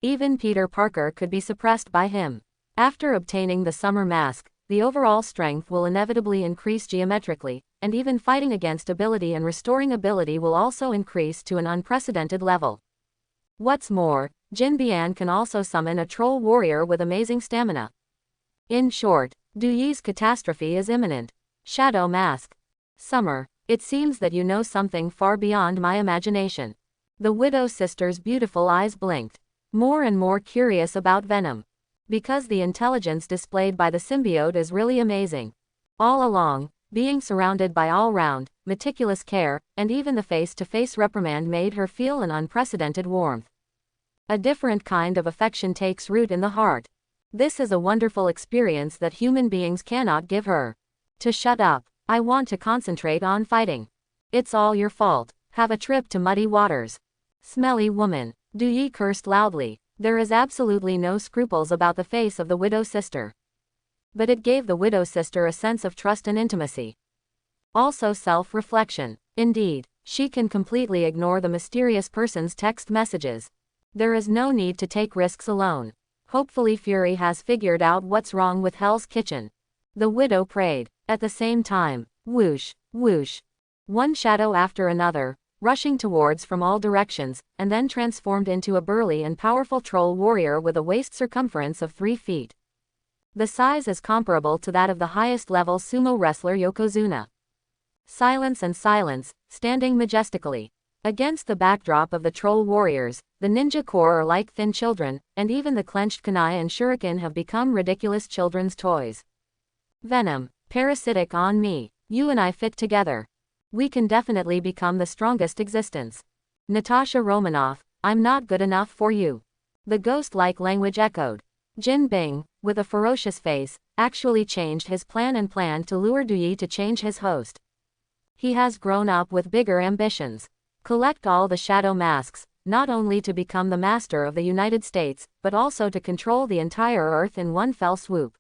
Even Peter Parker could be suppressed by him. After obtaining the summer mask, the overall strength will inevitably increase geometrically, and even fighting against ability and restoring ability will also increase to an unprecedented level. What's more, Jin Bian can also summon a troll warrior with amazing stamina. In short, Du Yi's catastrophe is imminent. Shadow mask. Summer, it seems that you know something far beyond my imagination. The Widow sister's beautiful eyes blinked. More and more curious about Venom. Because the intelligence displayed by the symbiote is really amazing. All along, being surrounded by all-round, meticulous care, and even the face-to-face reprimand made her feel an unprecedented warmth. A different kind of affection takes root in the heart. This is a wonderful experience that human beings cannot give her. To shut up. I want to concentrate on fighting. It's all your fault. Have a trip to muddy waters. Smelly woman. Du Yi cursed loudly. There is absolutely no scruples about the face of the Widow sister. But it gave the Widow sister a sense of trust and intimacy. Also self-reflection. Indeed, she can completely ignore the mysterious person's text messages. There is no need to take risks alone. Hopefully Fury has figured out what's wrong with Hell's Kitchen. The Widow prayed. At the same time, whoosh, whoosh. One shadow after another, rushing towards from all directions, and then transformed into a burly and powerful troll warrior with a waist circumference of 3 feet. The size is comparable to that of the highest-level sumo wrestler Yokozuna. Silence and silence, standing majestically. Against the backdrop of the troll warriors, the ninja corps are like thin children, and even the clenched kunai and shuriken have become ridiculous children's toys. Venom, parasitic on me. You and I fit together. We can definitely become the strongest existence. Natasha Romanoff, I'm not good enough for you. The ghost-like language echoed. Jin Bing, with a ferocious face, actually changed his plan and planned to lure Du Yi to change his host. He has grown up with bigger ambitions. Collect all the shadow masks, not only to become the master of the United States, but also to control the entire Earth in one fell swoop.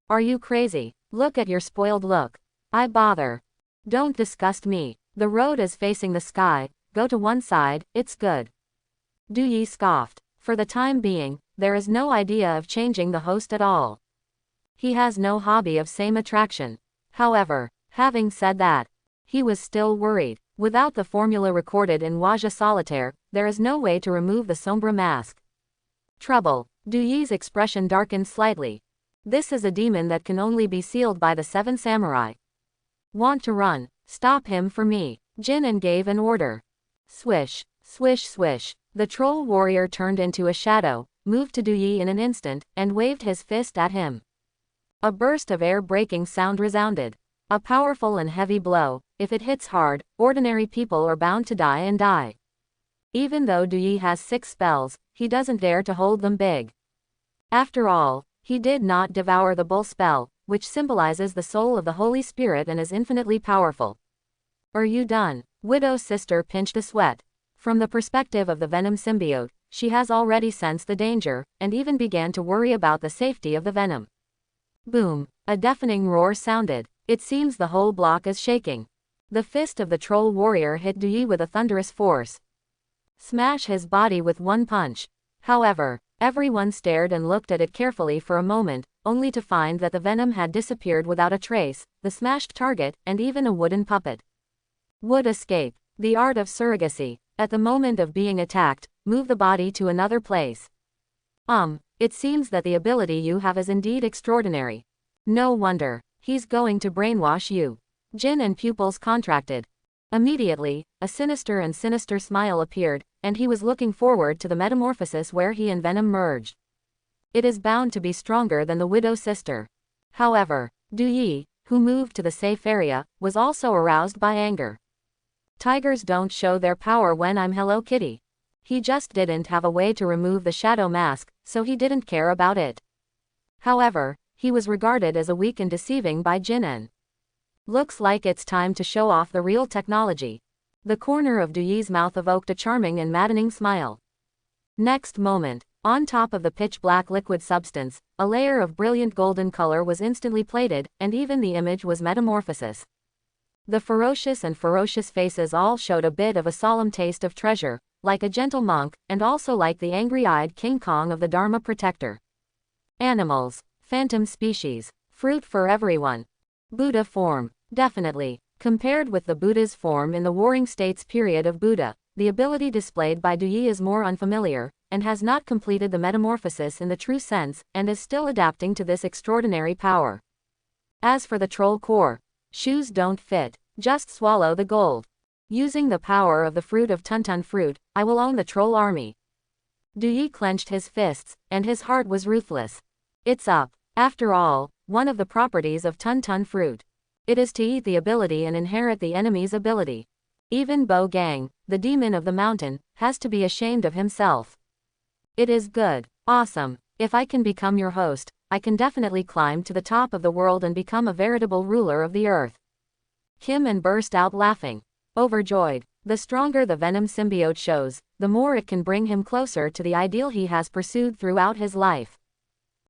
Are you crazy? Look at your spoiled look. I bother. Don't disgust me. The road is facing the sky, go to one side, it's good. Du Yi scoffed. For the time being, there is no idea of changing the host at all. He has no hobby of same attraction. However, having said that, he was still worried. Without the formula recorded in Waja Solitaire, there is no way to remove the Sombra mask. Trouble. Du Yi's expression darkened slightly. This is a demon that can only be sealed by the 7 samurai. Want to run? Stop him for me. Jin gave an order. Swish, swish, swish. The troll warrior turned into a shadow, moved to Du Yi in an instant, and waved his fist at him. A burst of air-breaking sound resounded. A powerful and heavy blow. If it hits hard, ordinary people are bound to die and die. Even though Du Yi has 6 spells, he doesn't dare to hold them big. After all, he did not devour the bull spell, which symbolizes the soul of the Holy Spirit and is infinitely powerful. Are you done? Widow's sister pinched a sweat. From the perspective of the Venom symbiote, she has already sensed the danger, and even began to worry about the safety of the Venom. Boom! A deafening roar sounded. It seems the whole block is shaking. The fist of the troll warrior hit Du Yi with a thunderous force. Smash his body with one punch. However, Everyone stared and looked at it carefully for a moment, only to find that the venom had disappeared without a trace, the smashed target, and even a wooden puppet. Would escape. The art of surrogacy. At the moment of being attacked, move the body to another place. It seems that the ability you have is indeed extraordinary. No wonder. He's going to brainwash you. Jin and pupils contracted. Immediately, a sinister smile appeared, and he was looking forward to the metamorphosis where he and Venom merged. It is bound to be stronger than the Widow Sister. However, Du Yi, who moved to the safe area, was also aroused by anger. Tigers don't show their power when I'm Hello Kitty. He just didn't have a way to remove the shadow mask, so he didn't care about it. However, he was regarded as a weak and deceiving by Jin and. Looks like it's time to show off the real technology. The corner of Du Yi's mouth evoked a charming and maddening smile. Next moment, on top of the pitch-black liquid substance, a layer of brilliant golden color was instantly plated, and even the image was metamorphosis. The ferocious faces all showed a bit of a solemn taste of treasure, like a gentle monk, and also like the angry-eyed King Kong of the Dharma Protector. Animals, phantom species, fruit for everyone. Buddha form, definitely. Compared with the Buddha's form in the Warring States period of Buddha, the ability displayed by Du Yi is more unfamiliar, and has not completed the metamorphosis in the true sense, and is still adapting to this extraordinary power. As for the troll core, shoes don't fit, just swallow the gold. Using the power of the fruit of Tuntun fruit, I will own the troll army. Du Yi clenched his fists, and his heart was ruthless. It's up. After all, one of the properties of Tuntun fruit. It is to eat the ability and inherit the enemy's ability. Even Bo Gang, the demon of the mountain, has to be ashamed of himself. It is good. Awesome. If I can become your host, I can definitely climb to the top of the world and become a veritable ruler of the earth. Kim and burst out laughing. Overjoyed. The stronger the Venom symbiote shows, the more it can bring him closer to the ideal he has pursued throughout his life.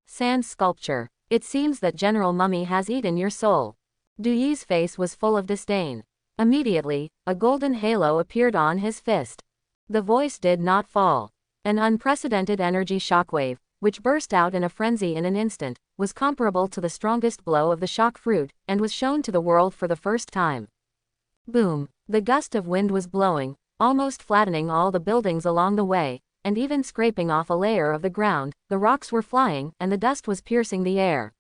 Sand sculpture. It seems that General Mummy has eaten your soul. Du Yi's face was full of disdain. Immediately, a golden halo appeared on his fist. The voice did not fall. An unprecedented energy shockwave, which burst out in a frenzy in an instant, was comparable to the strongest blow of the shock fruit, and was shown to the world for the first time. Boom! The gust of wind was blowing, almost flattening all the buildings along the way, and even scraping off a layer of the ground. The rocks were flying, and the dust was piercing the air.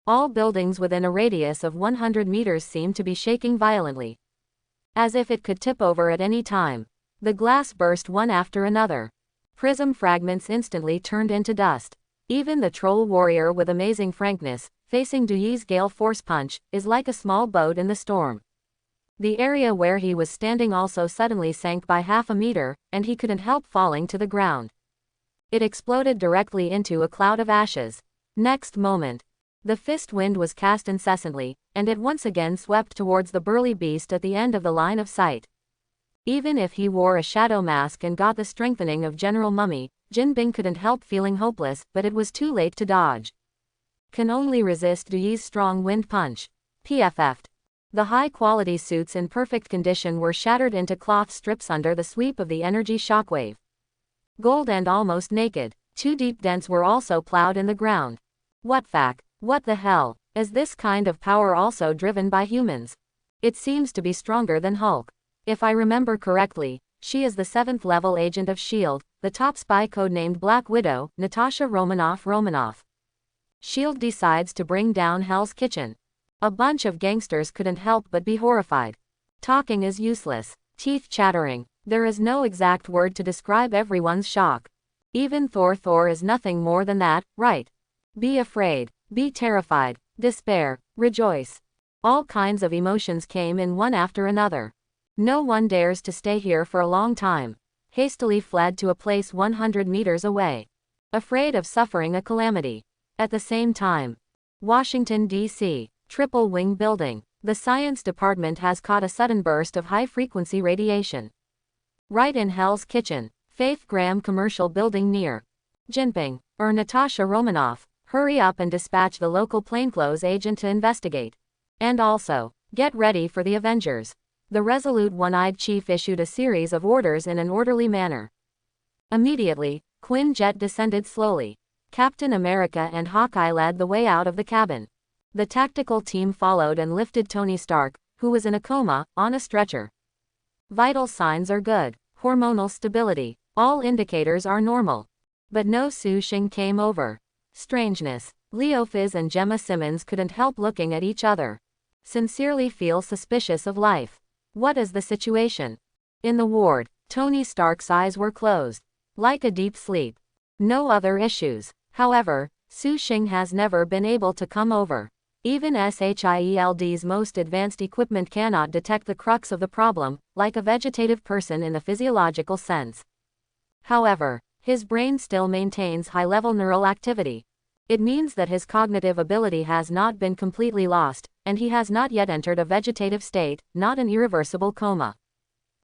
All buildings within a radius of 100 meters seemed to be shaking violently. As if it could tip over at any time. The glass burst one after another. Prism fragments instantly turned into dust. Even the troll warrior, with amazing frankness, facing Du Yi's gale force punch, is like a small boat in the storm. The area where he was standing also suddenly sank by half a meter, and he couldn't help falling to the ground. It exploded directly into a cloud of ashes. Next moment, the fist wind was cast incessantly, and it once again swept towards the burly beast at the end of the line of sight. Even if he wore a shadow mask and got the strengthening of General Mummy, Jin Bing couldn't help feeling hopeless, but it was too late to dodge. Can only resist Du Yi's strong wind punch. PFF'd. The high-quality suits in perfect condition were shattered into cloth strips under the sweep of the energy shockwave. Gold and almost naked, 2 deep dents were also plowed in the ground. What the hell? Is this kind of power also driven by humans? It seems to be stronger than Hulk. If I remember correctly, she is the 7th level agent of S.H.I.E.L.D., the top spy codenamed Black Widow, Natasha Romanoff. S.H.I.E.L.D. decides to bring down Hell's Kitchen. A bunch of gangsters couldn't help but be horrified. Talking is useless. Teeth chattering. There is no exact word to describe everyone's shock. Even Thor is nothing more than that, right? Be afraid. Be terrified. Despair. Rejoice. All kinds of emotions came in one after another. No one dares to stay here for a long time. Hastily fled to a place 100 meters away. Afraid of suffering a calamity. At the same time, Washington, D.C. Triple Wing Building. The science department has caught a sudden burst of high-frequency radiation. Right in Hell's Kitchen. Faith Graham Commercial Building near. Jinping, or Natasha Romanoff, hurry up and dispatch the local plainclothes agent to investigate. And also, get ready for the Avengers. The resolute one-eyed chief issued a series of orders in an orderly manner. Immediately, Quinjet descended slowly. Captain America and Hawkeye led the way out of the cabin. The tactical team followed and lifted Tony Stark, who was in a coma, on a stretcher. Vital signs are good. Hormonal stability. All indicators are normal. But no Su-Shing came over. Strangeness. Leo Fizz and Gemma Simmons couldn't help looking at each other. Sincerely feel suspicious of life. What is the situation? In the ward, Tony Stark's eyes were closed. Like a deep sleep. No other issues. However, Su-Shing has never been able to come over. Even SHIELD's most advanced equipment cannot detect the crux of the problem, like a vegetative person in the physiological sense. However, his brain still maintains high-level neural activity. It means that his cognitive ability has not been completely lost, and he has not yet entered a vegetative state, not an irreversible coma.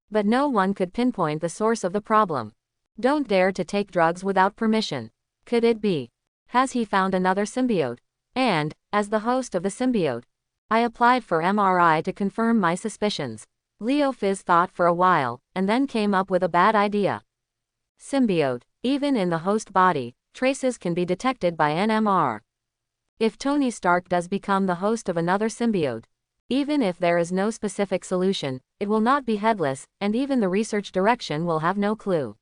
But no one could pinpoint the source of the problem. Don't dare to take drugs without permission. Could it be? Has he found another symbiote? And, as the host of the symbiote, I applied for MRI to confirm my suspicions. Leo Fizz thought for a while, and then came up with a bad idea. Symbiote. Even in the host body, traces can be detected by NMR. If Tony Stark does become the host of another symbiote, even if there is no specific solution, it will not be headless, and even the research direction will have no clue.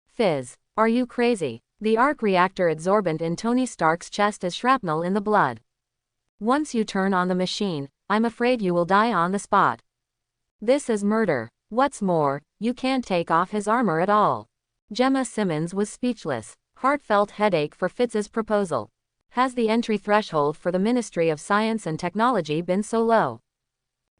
Fizz. Are you crazy? The arc reactor adsorbent in Tony Stark's chest is shrapnel in the blood. Once you turn on the machine, I'm afraid you will die on the spot. This is murder. What's more, you can't take off his armor at all. Gemma Simmons was speechless. Heartfelt headache for Fitz's proposal. Has the entry threshold for the Ministry of Science and Technology been so low?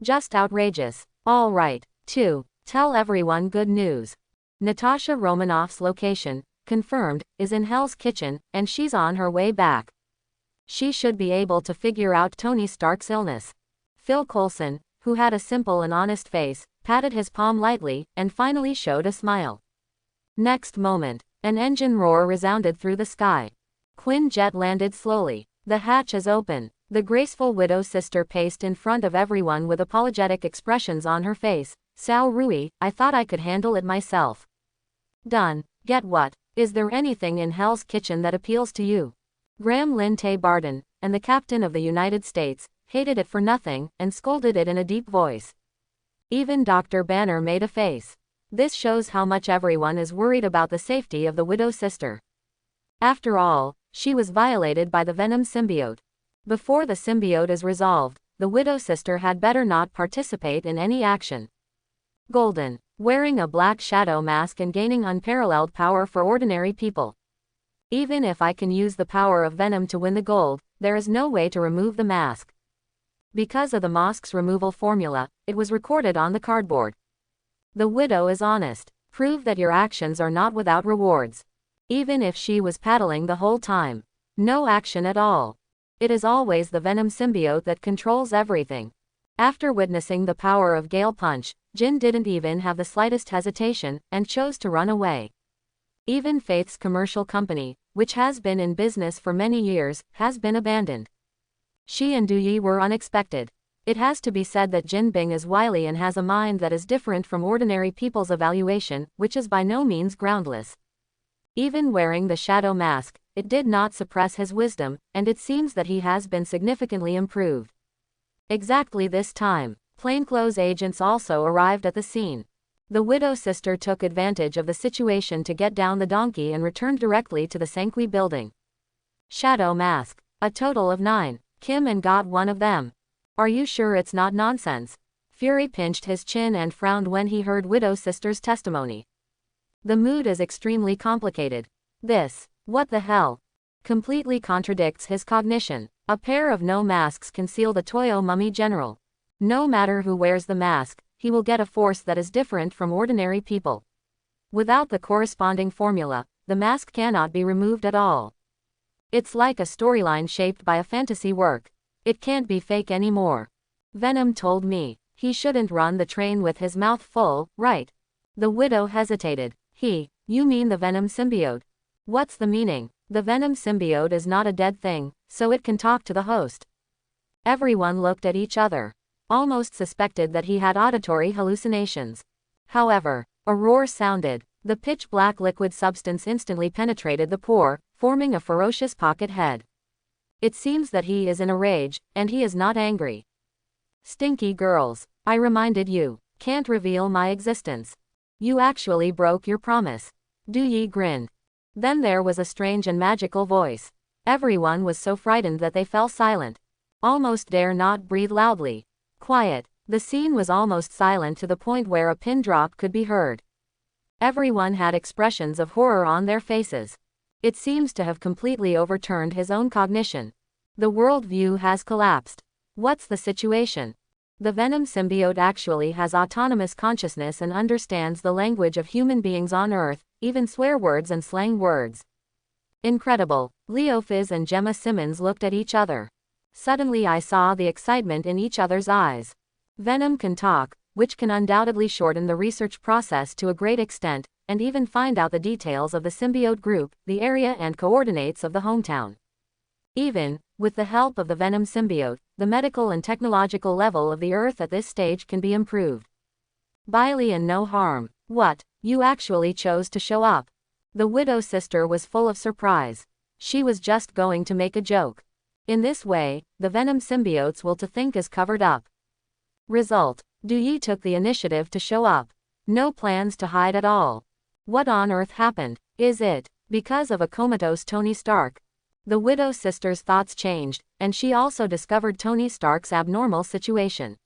Just outrageous. All right. 2. Tell everyone good news. Natasha Romanoff's location, confirmed, is in Hell's Kitchen, and she's on her way back. She should be able to figure out Tony Stark's illness. Phil Coulson, who had a simple and honest face, patted his palm lightly, and finally showed a smile. Next moment, an engine roar resounded through the sky. Quinjet landed slowly. The hatch is open. The graceful widow sister paced in front of everyone with apologetic expressions on her face. Sao Rui, I thought I could handle it myself. Done. Get what? Is there anything in Hell's Kitchen that appeals to you? Graham Linte Barden, and the Captain of the United States, hated it for nothing, and scolded it in a deep voice. Even Dr. Banner made a face. This shows how much everyone is worried about the safety of the widow sister. After all, she was violated by the Venom symbiote. Before the symbiote is resolved, the widow sister had better not participate in any action. Golden. Wearing a black shadow mask and gaining unparalleled power for ordinary people. Even if I can use the power of Venom to win the gold, there is no way to remove the mask. Because of the mask's removal formula, it was recorded on the cardboard. The widow is honest. Prove that your actions are not without rewards. Even if she was paddling the whole time. No action at all. It is always the Venom symbiote that controls everything. After witnessing the power of Gale Punch, Jin didn't even have the slightest hesitation, and chose to run away. Even Faith's commercial company, which has been in business for many years, has been abandoned. She and Du Yi were unexpected. It has to be said that Jin Bing is wily and has a mind that is different from ordinary people's evaluation, which is by no means groundless. Even wearing the shadow mask, it did not suppress his wisdom, and it seems that he has been significantly improved. Exactly this time, plainclothes agents also arrived at the scene. The widow sister took advantage of the situation to get down the donkey and returned directly to the Sanqui building. Shadow mask. A total of 9. Kim and got one of them. Are you sure it's not nonsense? Fury pinched his chin and frowned when he heard widow sister's testimony. The mood is extremely complicated. This, what the hell, completely contradicts his cognition. A pair of no masks conceal the Toyo Mummy General. No matter who wears the mask, he will get a force that is different from ordinary people. Without the corresponding formula, the mask cannot be removed at all. It's like a storyline shaped by a fantasy work. It can't be fake anymore. Venom told me he shouldn't run the train with his mouth full, right? The widow hesitated. You mean the Venom symbiote? What's the meaning? The Venom symbiote is not a dead thing, so it can talk to the host. Everyone looked at each other. Almost suspected that he had auditory hallucinations. However, a roar sounded. The pitch-black liquid substance instantly penetrated the pore, forming a ferocious pocket head. It seems that he is in a rage, and he is not angry. Stinky girls. I reminded you. Can't reveal my existence. You actually broke your promise. Du Yi grinned. Then there was a strange and magical voice. Everyone was so frightened that they fell silent. Almost dare not breathe loudly. Quiet. The scene was almost silent to the point where a pin drop could be heard. Everyone had expressions of horror on their faces. It seems to have completely overturned his own cognition. The world view has collapsed. What's the situation? The Venom symbiote actually has autonomous consciousness and understands the language of human beings on Earth, even swear words and slang words. Incredible. Leo Fizz and Gemma Simmons looked at each other. Suddenly I saw the excitement in each other's eyes. Venom can talk, which can undoubtedly shorten the research process to a great extent, and even find out the details of the symbiote group, the area and coordinates of the hometown. Even, with the help of the Venom symbiote, the medical and technological level of the Earth at this stage can be improved. Bily and no harm. What? You actually chose to show up. The widow sister was full of surprise. She was just going to make a joke. In this way, the Venom symbiotes will to think is covered up. Result. Du Yi took the initiative to show up. No plans to hide at all. What on earth happened? Is it because of a comatose Tony Stark? The widow sister's thoughts changed, and she also discovered Tony Stark's abnormal situation.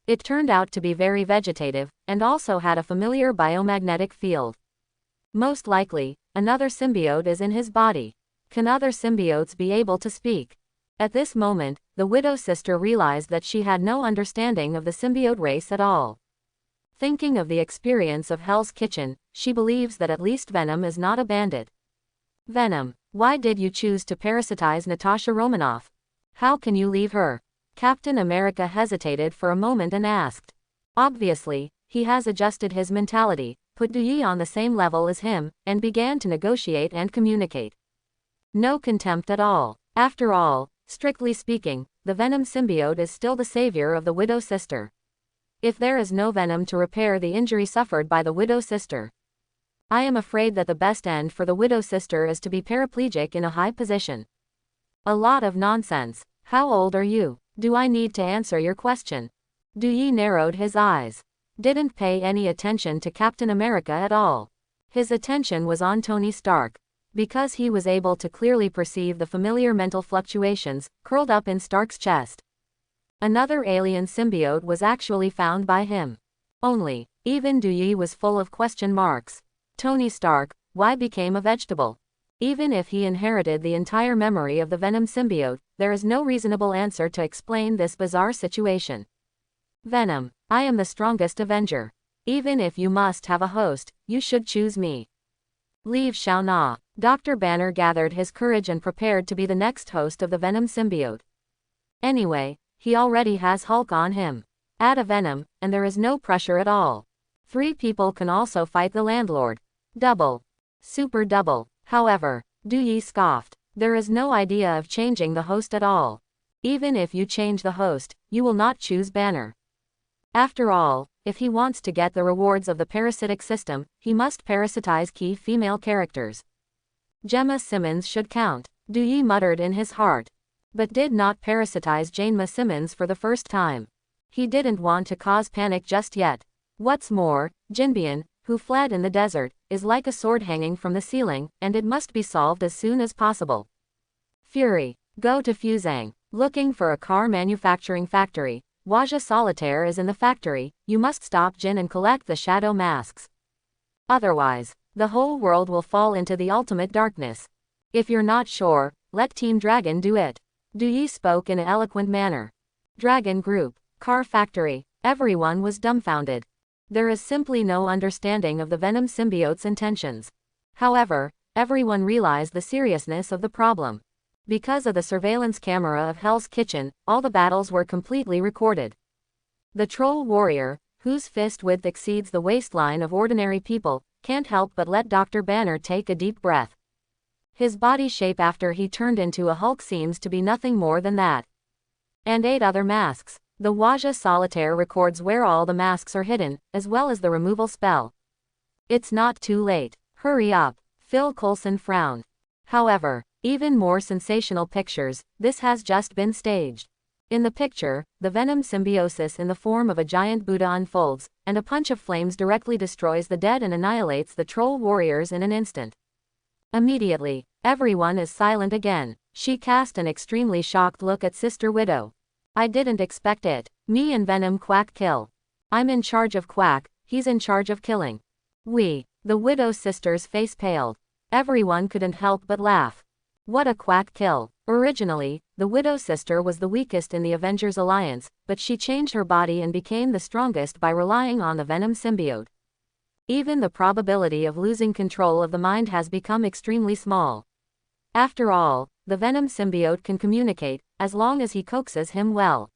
It turned out to be very vegetative, and also had a familiar biomagnetic field. Most likely, another symbiote is in his body. Can other symbiotes be able to speak? At this moment, the widow sister realized that she had no understanding of the symbiote race at all. Thinking of the experience of Hell's Kitchen, she believes that at least Venom is not a bandit. Venom, why did you choose to parasitize Natasha Romanoff? How can you leave her? Captain America hesitated for a moment and asked. Obviously, he has adjusted his mentality, put Du Yi on the same level as him, and began to negotiate and communicate. No contempt at all. After all, strictly speaking, the Venom symbiote is still the savior of the widow sister. If there is no Venom to repair the injury suffered by the widow sister, I am afraid that the best end for the widow sister is to be paraplegic in a high position. A lot of nonsense. How old are you? Do I need to answer your question? Du Yi narrowed his eyes. Didn't pay any attention to Captain America at all. His attention was on Tony Stark. Because he was able to clearly perceive the familiar mental fluctuations, curled up in Stark's chest. Another alien symbiote was actually found by him. Only, even Du Yi was full of question marks. Tony Stark, why became a vegetable? Even if he inherited the entire memory of the Venom symbiote, there is no reasonable answer to explain this bizarre situation. Venom, I am the strongest Avenger. Even if you must have a host, you should choose me. Leave Shao Na. Dr. Banner gathered his courage and prepared to be the next host of the Venom symbiote. Anyway, he already has Hulk on him. Add a Venom, and there is no pressure at all. 3 people can also fight the landlord. Double. Super double. However, Du Yi scoffed. There is no idea of changing the host at all. Even if you change the host, you will not choose Banner. After all, if he wants to get the rewards of the parasitic system, he must parasitize key female characters. Gemma Simmons should count, Du Yi muttered in his heart. But did not parasitize Gemma Simmons for the first time. He didn't want to cause panic just yet. What's more, Jinbian, who fled in the desert, is like a sword hanging from the ceiling, and it must be solved as soon as possible. Fury, go to Fuzang. Looking for a car manufacturing factory. Waja Solitaire is in the factory. You must stop Jin and collect the shadow masks. Otherwise, the whole world will fall into the ultimate darkness. If you're not sure, let Team Dragon do it. Du Yi spoke in an eloquent manner. Dragon Group, car factory. Everyone was dumbfounded. There is simply no understanding of the Venom symbiote's intentions. However, everyone realized the seriousness of the problem. Because of the surveillance camera of Hell's Kitchen, all the battles were completely recorded. The troll warrior, whose fist width exceeds the waistline of ordinary people, can't help but let Dr. Banner take a deep breath. His body shape after he turned into a Hulk seems to be nothing more than that. And 8 other masks. The Waja Solitaire records where all the masks are hidden, as well as the removal spell. It's not too late. Hurry up. Phil Coulson frowned. However, even more sensational pictures, this has just been staged. In the picture, the Venom symbiosis in the form of a giant Buddha unfolds, and a punch of flames directly destroys the dead and annihilates the troll warriors in an instant. Immediately, everyone is silent again. She cast an extremely shocked look at Sister Widow. I didn't expect it. Me and Venom Quack kill. I'm in charge of Quack, he's in charge of killing. The Widow sisters face paled. Everyone couldn't help but laugh. What a Quack kill. Originally, the Widow sister was the weakest in the Avengers alliance, but she changed her body and became the strongest by relying on the Venom symbiote. Even the probability of losing control of the mind has become extremely small. After all, the Venom symbiote can communicate, as long as he coaxes him well.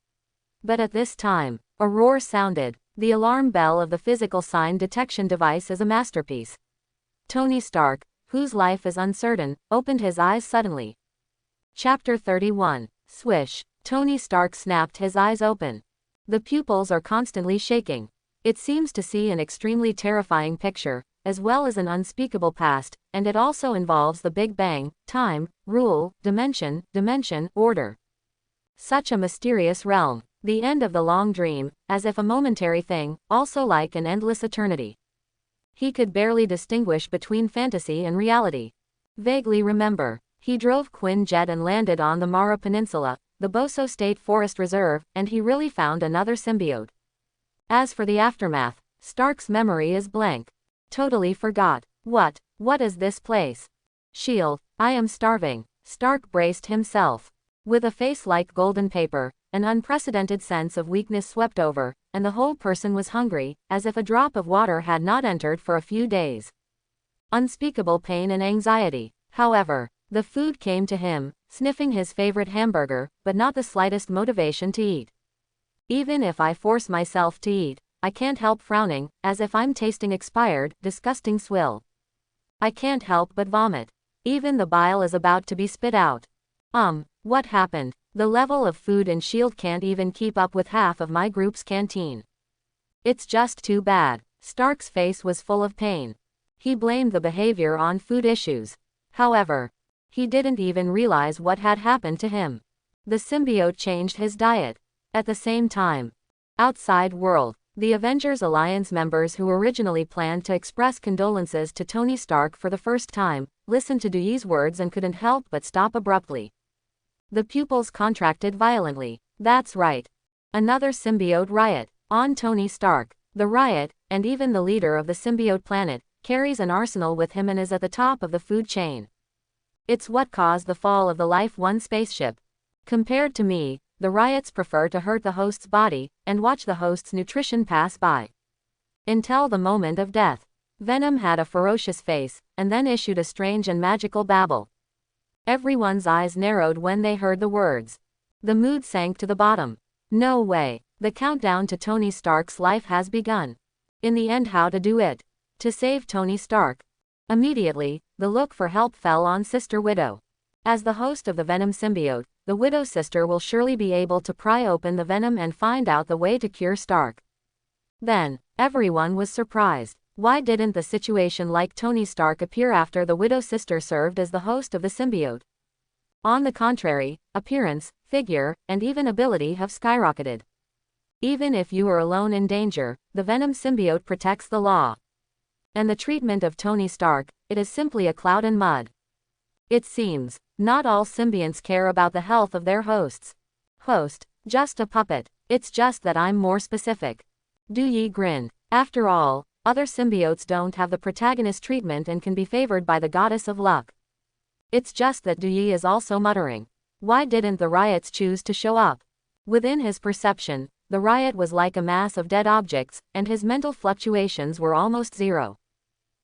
But at this time, a roar sounded. The alarm bell of the physical sign detection device is a masterpiece. Tony Stark, whose life is uncertain, opened his eyes suddenly. Chapter 31. Swish. Tony Stark snapped his eyes open. The pupils are constantly shaking. It seems to see an extremely terrifying picture, as well as an unspeakable past, and it also involves the Big Bang, time, rule, dimension, order. Such a mysterious realm. The end of the long dream, as if a momentary thing, also like an endless eternity. He could barely distinguish between fantasy and reality. Vaguely remember. He drove Quinjet and landed on the Mara Peninsula, the Boso State Forest Reserve, and he really found another symbiote. As for the aftermath, Stark's memory is blank. Totally forgot. What is this place? Shield, I am starving. Stark braced himself. With a face like golden paper, an unprecedented sense of weakness swept over, and the whole person was hungry, as if a drop of water had not entered for a few days. Unspeakable pain and anxiety. However, the food came to him, sniffing his favorite hamburger, but not the slightest motivation to eat. Even if I force myself to eat, I can't help frowning, as if I'm tasting expired, disgusting swill. I can't help but vomit. Even the bile is about to be spit out. What happened? The level of food in S.H.I.E.L.D. can't even keep up with half of my group's canteen. It's just too bad. Stark's face was full of pain. He blamed the behavior on food issues. However, he didn't even realize what had happened to him. The symbiote changed his diet. At the same time, outside world, the Avengers Alliance members who originally planned to express condolences to Tony Stark for the first time, listened to Duyi's words and couldn't help but stop abruptly. The pupils contracted violently. That's right. Another symbiote riot. On Tony Stark, the Riot, and even the leader of the symbiote planet, carries an arsenal with him and is at the top of the food chain. It's what caused the fall of the Life One spaceship. Compared to me, the Riots prefer to hurt the host's body, and watch the host's nutrition pass by. Until the moment of death. Venom had a ferocious face, and then issued a strange and magical babble. Everyone's eyes narrowed when they heard the words. The mood sank to the bottom. No way. The countdown to Tony Stark's life has begun. In the end, how to do it? To save Tony Stark. Immediately, the look for help fell on Sister Widow. As the host of the Venom symbiote, the Widow sister will surely be able to pry open the venom and find out the way to cure Stark. Then, everyone was surprised. Why didn't the situation like Tony Stark appear after the Widow sister served as the host of the symbiote? On the contrary, appearance, figure, and even ability have skyrocketed. Even if you are alone in danger, the Venom symbiote protects the law. And the treatment of Tony Stark, it is simply a cloud in mud. It seems, not all symbionts care about the health of their hosts. Host, just a puppet. It's just that I'm more specific. Duyi grinned. After all, other symbiotes don't have the protagonist treatment and can be favored by the goddess of luck. It's just that Duyi is also muttering. Why didn't the Riots choose to show up? Within his perception, the Riot was like a mass of dead objects, and his mental fluctuations were almost zero.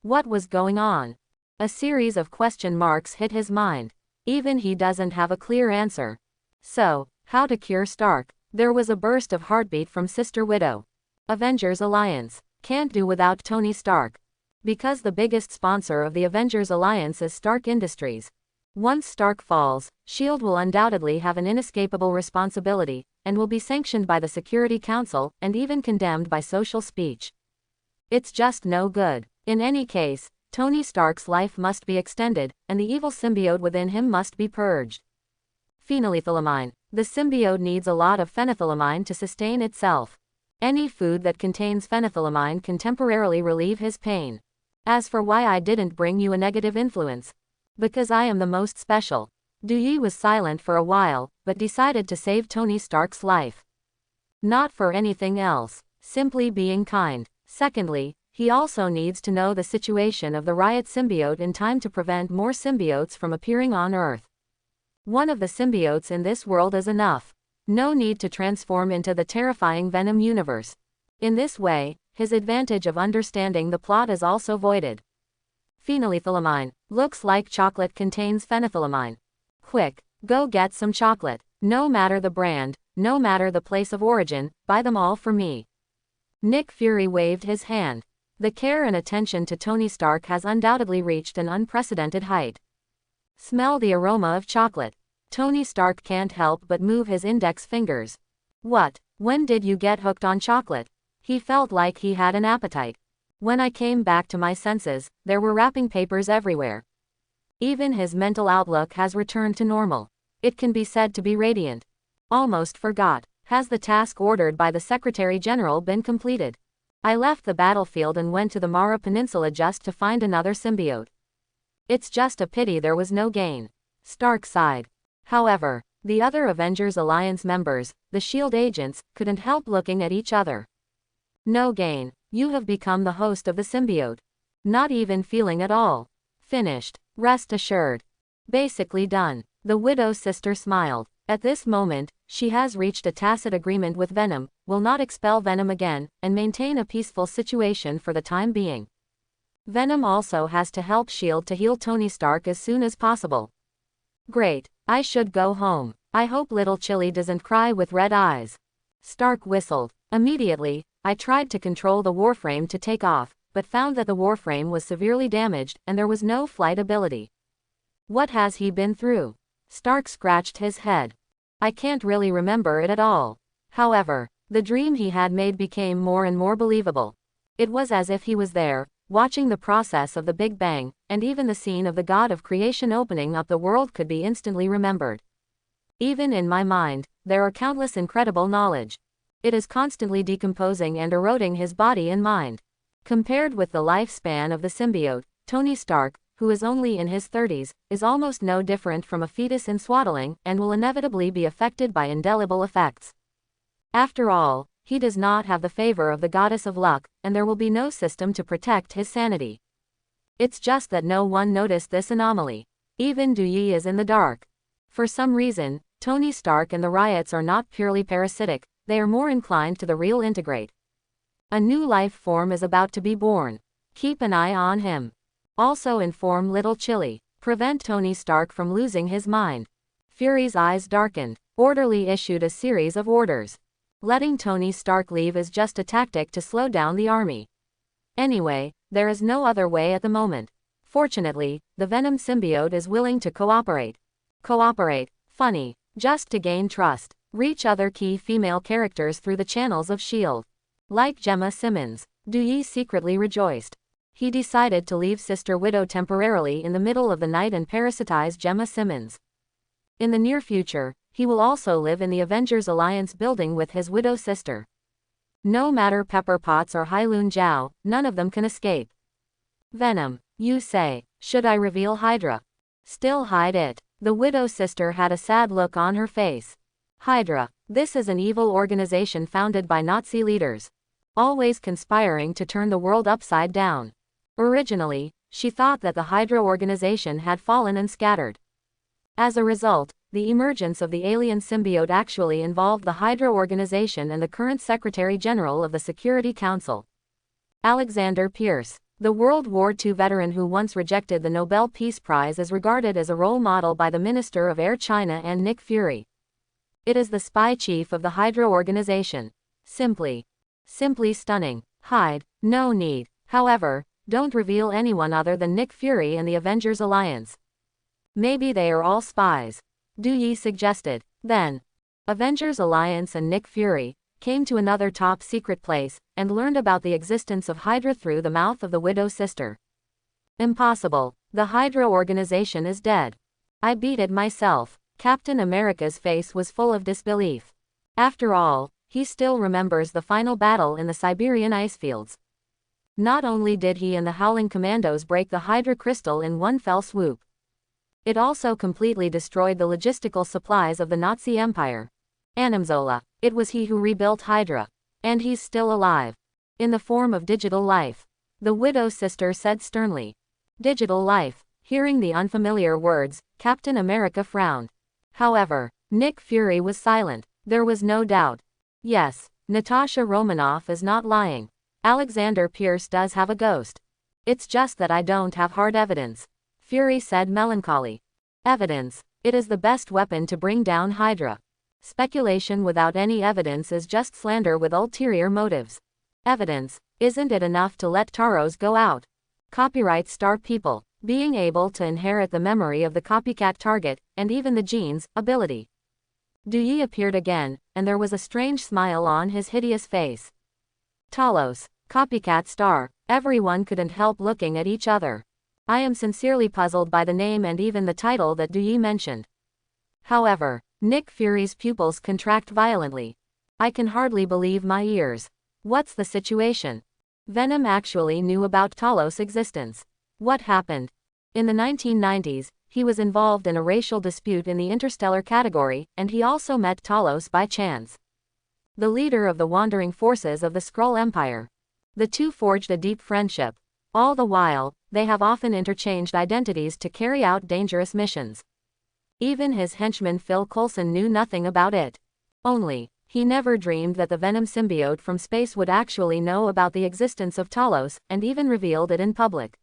What was going on? A series of question marks hit his mind. Even he doesn't have a clear answer. So, how to cure Stark? There was a burst of heartbeat from Sister Widow. Avengers Alliance. Can't do without Tony Stark. Because the biggest sponsor of the Avengers Alliance is Stark Industries. Once Stark falls, S.H.I.E.L.D. will undoubtedly have an inescapable responsibility, and will be sanctioned by the Security Council, and even condemned by social speech. It's just no good. In any case, Tony Stark's life must be extended, and the evil symbiote within him must be purged. Phenylethylamine. The symbiote needs a lot of phenethylamine to sustain itself. Any food that contains phenethylamine can temporarily relieve his pain. As for why I didn't bring you a negative influence. Because I am the most special. Duyi was silent for a while, but decided to save Tony Stark's life. Not for anything else, simply being kind. Secondly, he also needs to know the situation of the Riot symbiote in time to prevent more symbiotes from appearing on Earth. One of the symbiotes in this world is enough. No need to transform into the terrifying Venom universe. In this way, his advantage of understanding the plot is also voided. Phenylethylamine. Looks like chocolate contains phenethylamine. Quick, go get some chocolate. No matter the brand, no matter the place of origin, buy them all for me. Nick Fury waved his hand. The care and attention to Tony Stark has undoubtedly reached an unprecedented height. Smell the aroma of chocolate. Tony Stark can't help but move his index fingers. What? When did you get hooked on chocolate? He felt like he had an appetite. When I came back to my senses, there were wrapping papers everywhere. Even his mental outlook has returned to normal. It can be said to be radiant. Almost forgot. Has the task ordered by the Secretary General been completed? I left the battlefield and went to the Mara Peninsula just to find another symbiote. It's just a pity there was no gain. Stark sighed. However, the other Avengers Alliance members, the S.H.I.E.L.D. agents, couldn't help looking at each other. No gain. You have become the host of the symbiote. Not even feeling at all. Finished. Rest assured. Basically done. The Widow's sister smiled. At this moment, she has reached a tacit agreement with Venom, will not expel Venom again, and maintain a peaceful situation for the time being. Venom also has to help S.H.I.E.L.D. to heal Tony Stark as soon as possible. Great. I should go home. I hope little Chili doesn't cry with red eyes. Stark whistled. Immediately, I tried to control the Warframe to take off, but found that the Warframe was severely damaged and there was no flight ability. What has he been through? Stark scratched his head. I can't really remember it at all. However, the dream he had made became more and more believable. It was as if he was there, watching the process of the Big Bang, and even the scene of the God of Creation opening up the world could be instantly remembered. Even in my mind, there are countless incredible knowledge. It is constantly decomposing and eroding his body and mind. Compared with the lifespan of the symbiote, Tony Stark, who is only in his 30s, is almost no different from a fetus in swaddling and will inevitably be affected by indelible effects. After all, he does not have the favor of the goddess of luck, and there will be no system to protect his sanity. It's just that no one noticed this anomaly. Even Duyi is in the dark. For some reason, Tony Stark and the Riots are not purely parasitic, they are more inclined to the real integrate. A new life form is about to be born. Keep an eye on him. Also inform little Chili. Prevent Tony Stark from losing his mind. Fury's eyes darkened. Orderly issued a series of orders. Letting Tony Stark leave is just a tactic to slow down the army. Anyway, there is no other way at the moment. Fortunately, the Venom symbiote is willing to cooperate. Cooperate. Funny. Just to gain trust. Reach other key female characters through the channels of S.H.I.E.L.D. Like Gemma Simmons. Duyi secretly rejoiced. He decided to leave Sister Widow temporarily in the middle of the night and parasitize Gemma Simmons. In the near future, he will also live in the Avengers Alliance building with his widow sister. No matter Pepper Potts or Hailun Zhao, none of them can escape. Venom, you say, should I reveal Hydra? Still hide it. The widow sister had a sad look on her face. Hydra, this is an evil organization founded by Nazi leaders. Always conspiring to turn the world upside down. Originally, she thought that the Hydra organization had fallen and scattered. As a result, the emergence of the alien symbiote actually involved the Hydra organization and the current Secretary General of the Security Council. Alexander Pierce, the World War II veteran who once rejected the Nobel Peace Prize, is regarded as a role model by the Minister of Air China and Nick Fury. It is the spy chief of the Hydra organization. Simply stunning. Hide, no need. However, don't reveal anyone other than Nick Fury and the Avengers Alliance. Maybe they are all spies. Duyi suggested. Then, Avengers Alliance and Nick Fury, came to another top secret place, and learned about the existence of Hydra through the mouth of the Widow sister. Impossible. The Hydra organization is dead. I beat it myself. Captain America's face was full of disbelief. After all, he still remembers the final battle in the Siberian ice fields. Not only did he and the Howling Commandos break the Hydra crystal in one fell swoop, it also completely destroyed the logistical supplies of the Nazi Empire. Animzola, it was he who rebuilt Hydra. And he's still alive. In the form of digital life. The Widow sister said sternly. Digital life. Hearing the unfamiliar words, Captain America frowned. However, Nick Fury was silent. There was no doubt. Yes, Natasha Romanoff is not lying. Alexander Pierce does have a ghost. It's just that I don't have hard evidence. Fury said melancholy. Evidence. It is the best weapon to bring down Hydra. Speculation without any evidence is just slander with ulterior motives. Evidence. Isn't it enough to let Taros go out? Copyright star people. Being able to inherit the memory of the copycat target, and even the genes, ability. Dewey appeared again, and there was a strange smile on his hideous face. Talos. Copycat star. Everyone couldn't help looking at each other. I am sincerely puzzled by the name and even the title that Dewey mentioned. However, Nick Fury's pupils contract violently. I can hardly believe my ears. What's the situation? Venom actually knew about Talos' existence. What happened? In the 1990s, he was involved in a racial dispute in the interstellar category, and he also met Talos by chance, the leader of the wandering forces of the Skrull Empire. The two forged a deep friendship. All the while, they have often interchanged identities to carry out dangerous missions. Even his henchman Phil Coulson knew nothing about it. Only, he never dreamed that the Venom symbiote from space would actually know about the existence of Talos, and even revealed it in public.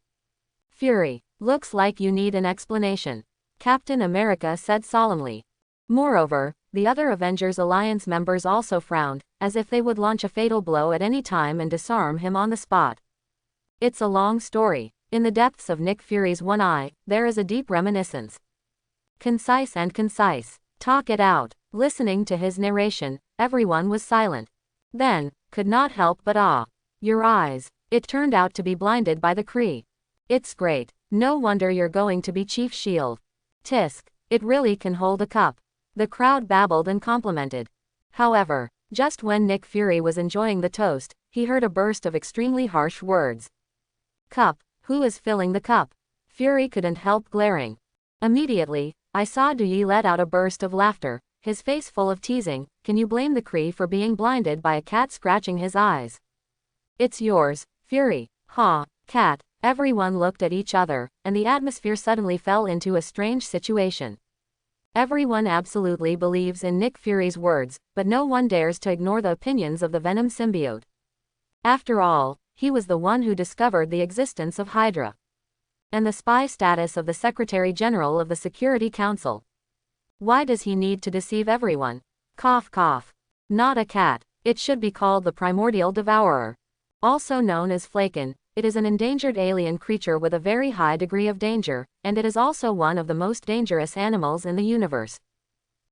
Fury, looks like you need an explanation, Captain America said solemnly. Moreover, the other Avengers Alliance members also frowned, as if they would launch a fatal blow at any time and disarm him on the spot. It's a long story. In the depths of Nick Fury's one eye, there is a deep reminiscence. Concise and concise. Talk it out. Listening to his narration, everyone was silent. Then, could not help but awe. Your eyes. It turned out to be blinded by the Kree. It's great. No wonder you're going to be Chief Shield. Tisk. It really can hold a cup. The crowd babbled and complimented. However, just when Nick Fury was enjoying the toast, he heard a burst of extremely harsh words. Cup. Who is filling the cup? Fury couldn't help glaring. Immediately, I saw Dewey let out a burst of laughter, his face full of teasing. Can you blame the Kree for being blinded by a cat scratching his eyes? It's yours, Fury. Ha, cat. Everyone looked at each other, and the atmosphere suddenly fell into a strange situation. Everyone absolutely believes in Nick Fury's words, but no one dares to ignore the opinions of the Venom symbiote. After all, he was the one who discovered the existence of Hydra. And the spy status of the Secretary General of the Security Council. Why does he need to deceive everyone? Cough cough. Not a cat. It should be called the Primordial Devourer. Also known as Flaken, it is an endangered alien creature with a very high degree of danger, and it is also one of the most dangerous animals in the universe.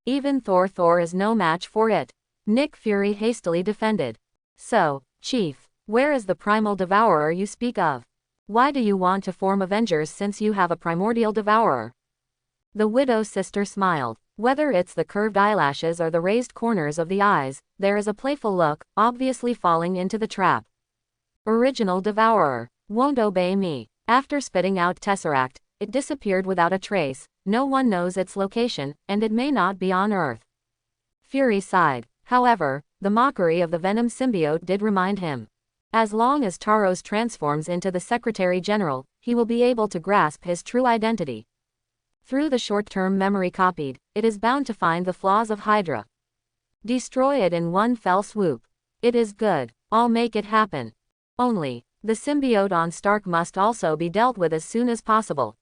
Even Thor is no match for it. Nick Fury hastily defended. So, Chief, where is the Primal Devourer you speak of? Why do you want to form Avengers since you have a Primordial Devourer? The Widow sister smiled. Whether it's the curved eyelashes or the raised corners of the eyes, there is a playful look, obviously falling into the trap. Original Devourer. Won't obey me. After spitting out Tesseract, it disappeared without a trace. No one knows its location, and it may not be on Earth. Fury sighed. However, the mockery of the Venom symbiote did remind him. As long as Taros transforms into the Secretary General, he will be able to grasp his true identity. Through the short-term memory copied, it is bound to find the flaws of Hydra. Destroy it in one fell swoop. It is good. I'll make it happen. Only, the symbiote on Stark must also be dealt with as soon as possible.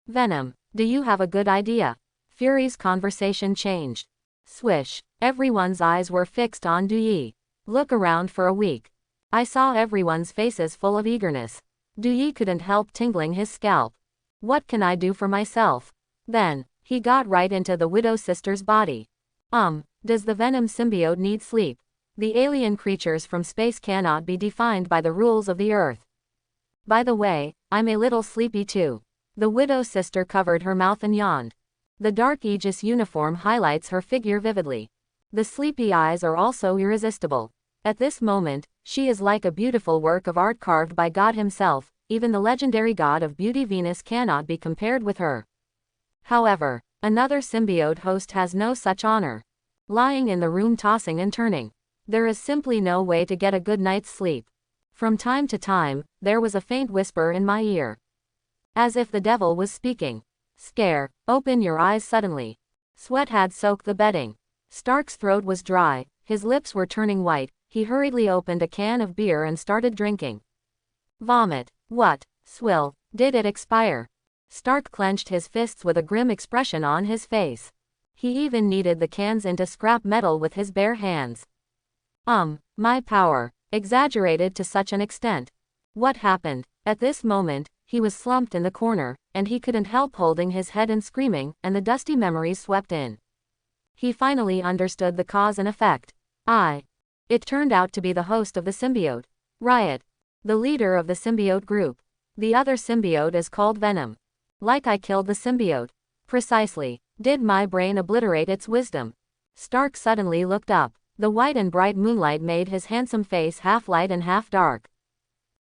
Venom, do you have a good idea? Fury's conversation changed. Swish. Everyone's eyes were fixed on Dewey. Look around for a week. I saw everyone's faces full of eagerness. Dewey couldn't help tingling his scalp. What can I do for myself? Then, he got right into the Widow sister's body. Does the Venom symbiote need sleep? The alien creatures from space cannot be defined by the rules of the Earth. By the way, I'm a little sleepy too. The Widow sister covered her mouth and yawned. The dark Aegis uniform highlights her figure vividly. The sleepy eyes are also irresistible. At this moment, she is like a beautiful work of art carved by God himself. Even the legendary god of beauty Venus cannot be compared with her. However, another symbiote host has no such honor. Lying in the room tossing and turning. There is simply no way to get a good night's sleep. From time to time, there was a faint whisper in my ear. As if the devil was speaking. Scare, open your eyes suddenly. Sweat had soaked the bedding. Stark's throat was dry, his lips were turning white, he hurriedly opened a can of beer and started drinking. Vomit. What? Swill, did it expire? Stark clenched his fists with a grim expression on his face. He even kneaded the cans into scrap metal with his bare hands. My power. Exaggerated to such an extent. What happened? At this moment, he was slumped in the corner, and he couldn't help holding his head and screaming, and the dusty memories swept in. He finally understood the cause and effect. It turned out to be the host of the symbiote. Riot. The leader of the symbiote group. The other symbiote is called Venom. Like I killed the symbiote. Precisely. Did my brain obliterate its wisdom? Stark suddenly looked up. The white and bright moonlight made his handsome face half light and half dark.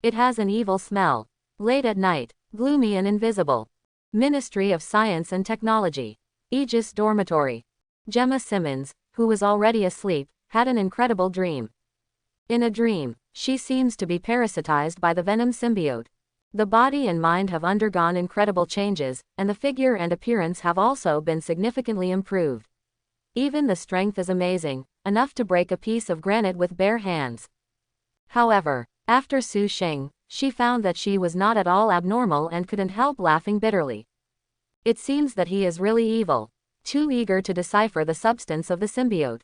It has an evil smell. Late at night, gloomy and invisible. Ministry of Science and Technology. Aegis Dormitory. Gemma Simmons, who was already asleep, had an incredible dream. In a dream, she seems to be parasitized by the Venom symbiote. The body and mind have undergone incredible changes, and the figure and appearance have also been significantly improved. Even the strength is amazing, enough to break a piece of granite with bare hands. However, after Su Sheng, she found that she was not at all abnormal and couldn't help laughing bitterly. It seems that he is really evil, too eager to decipher the substance of the symbiote.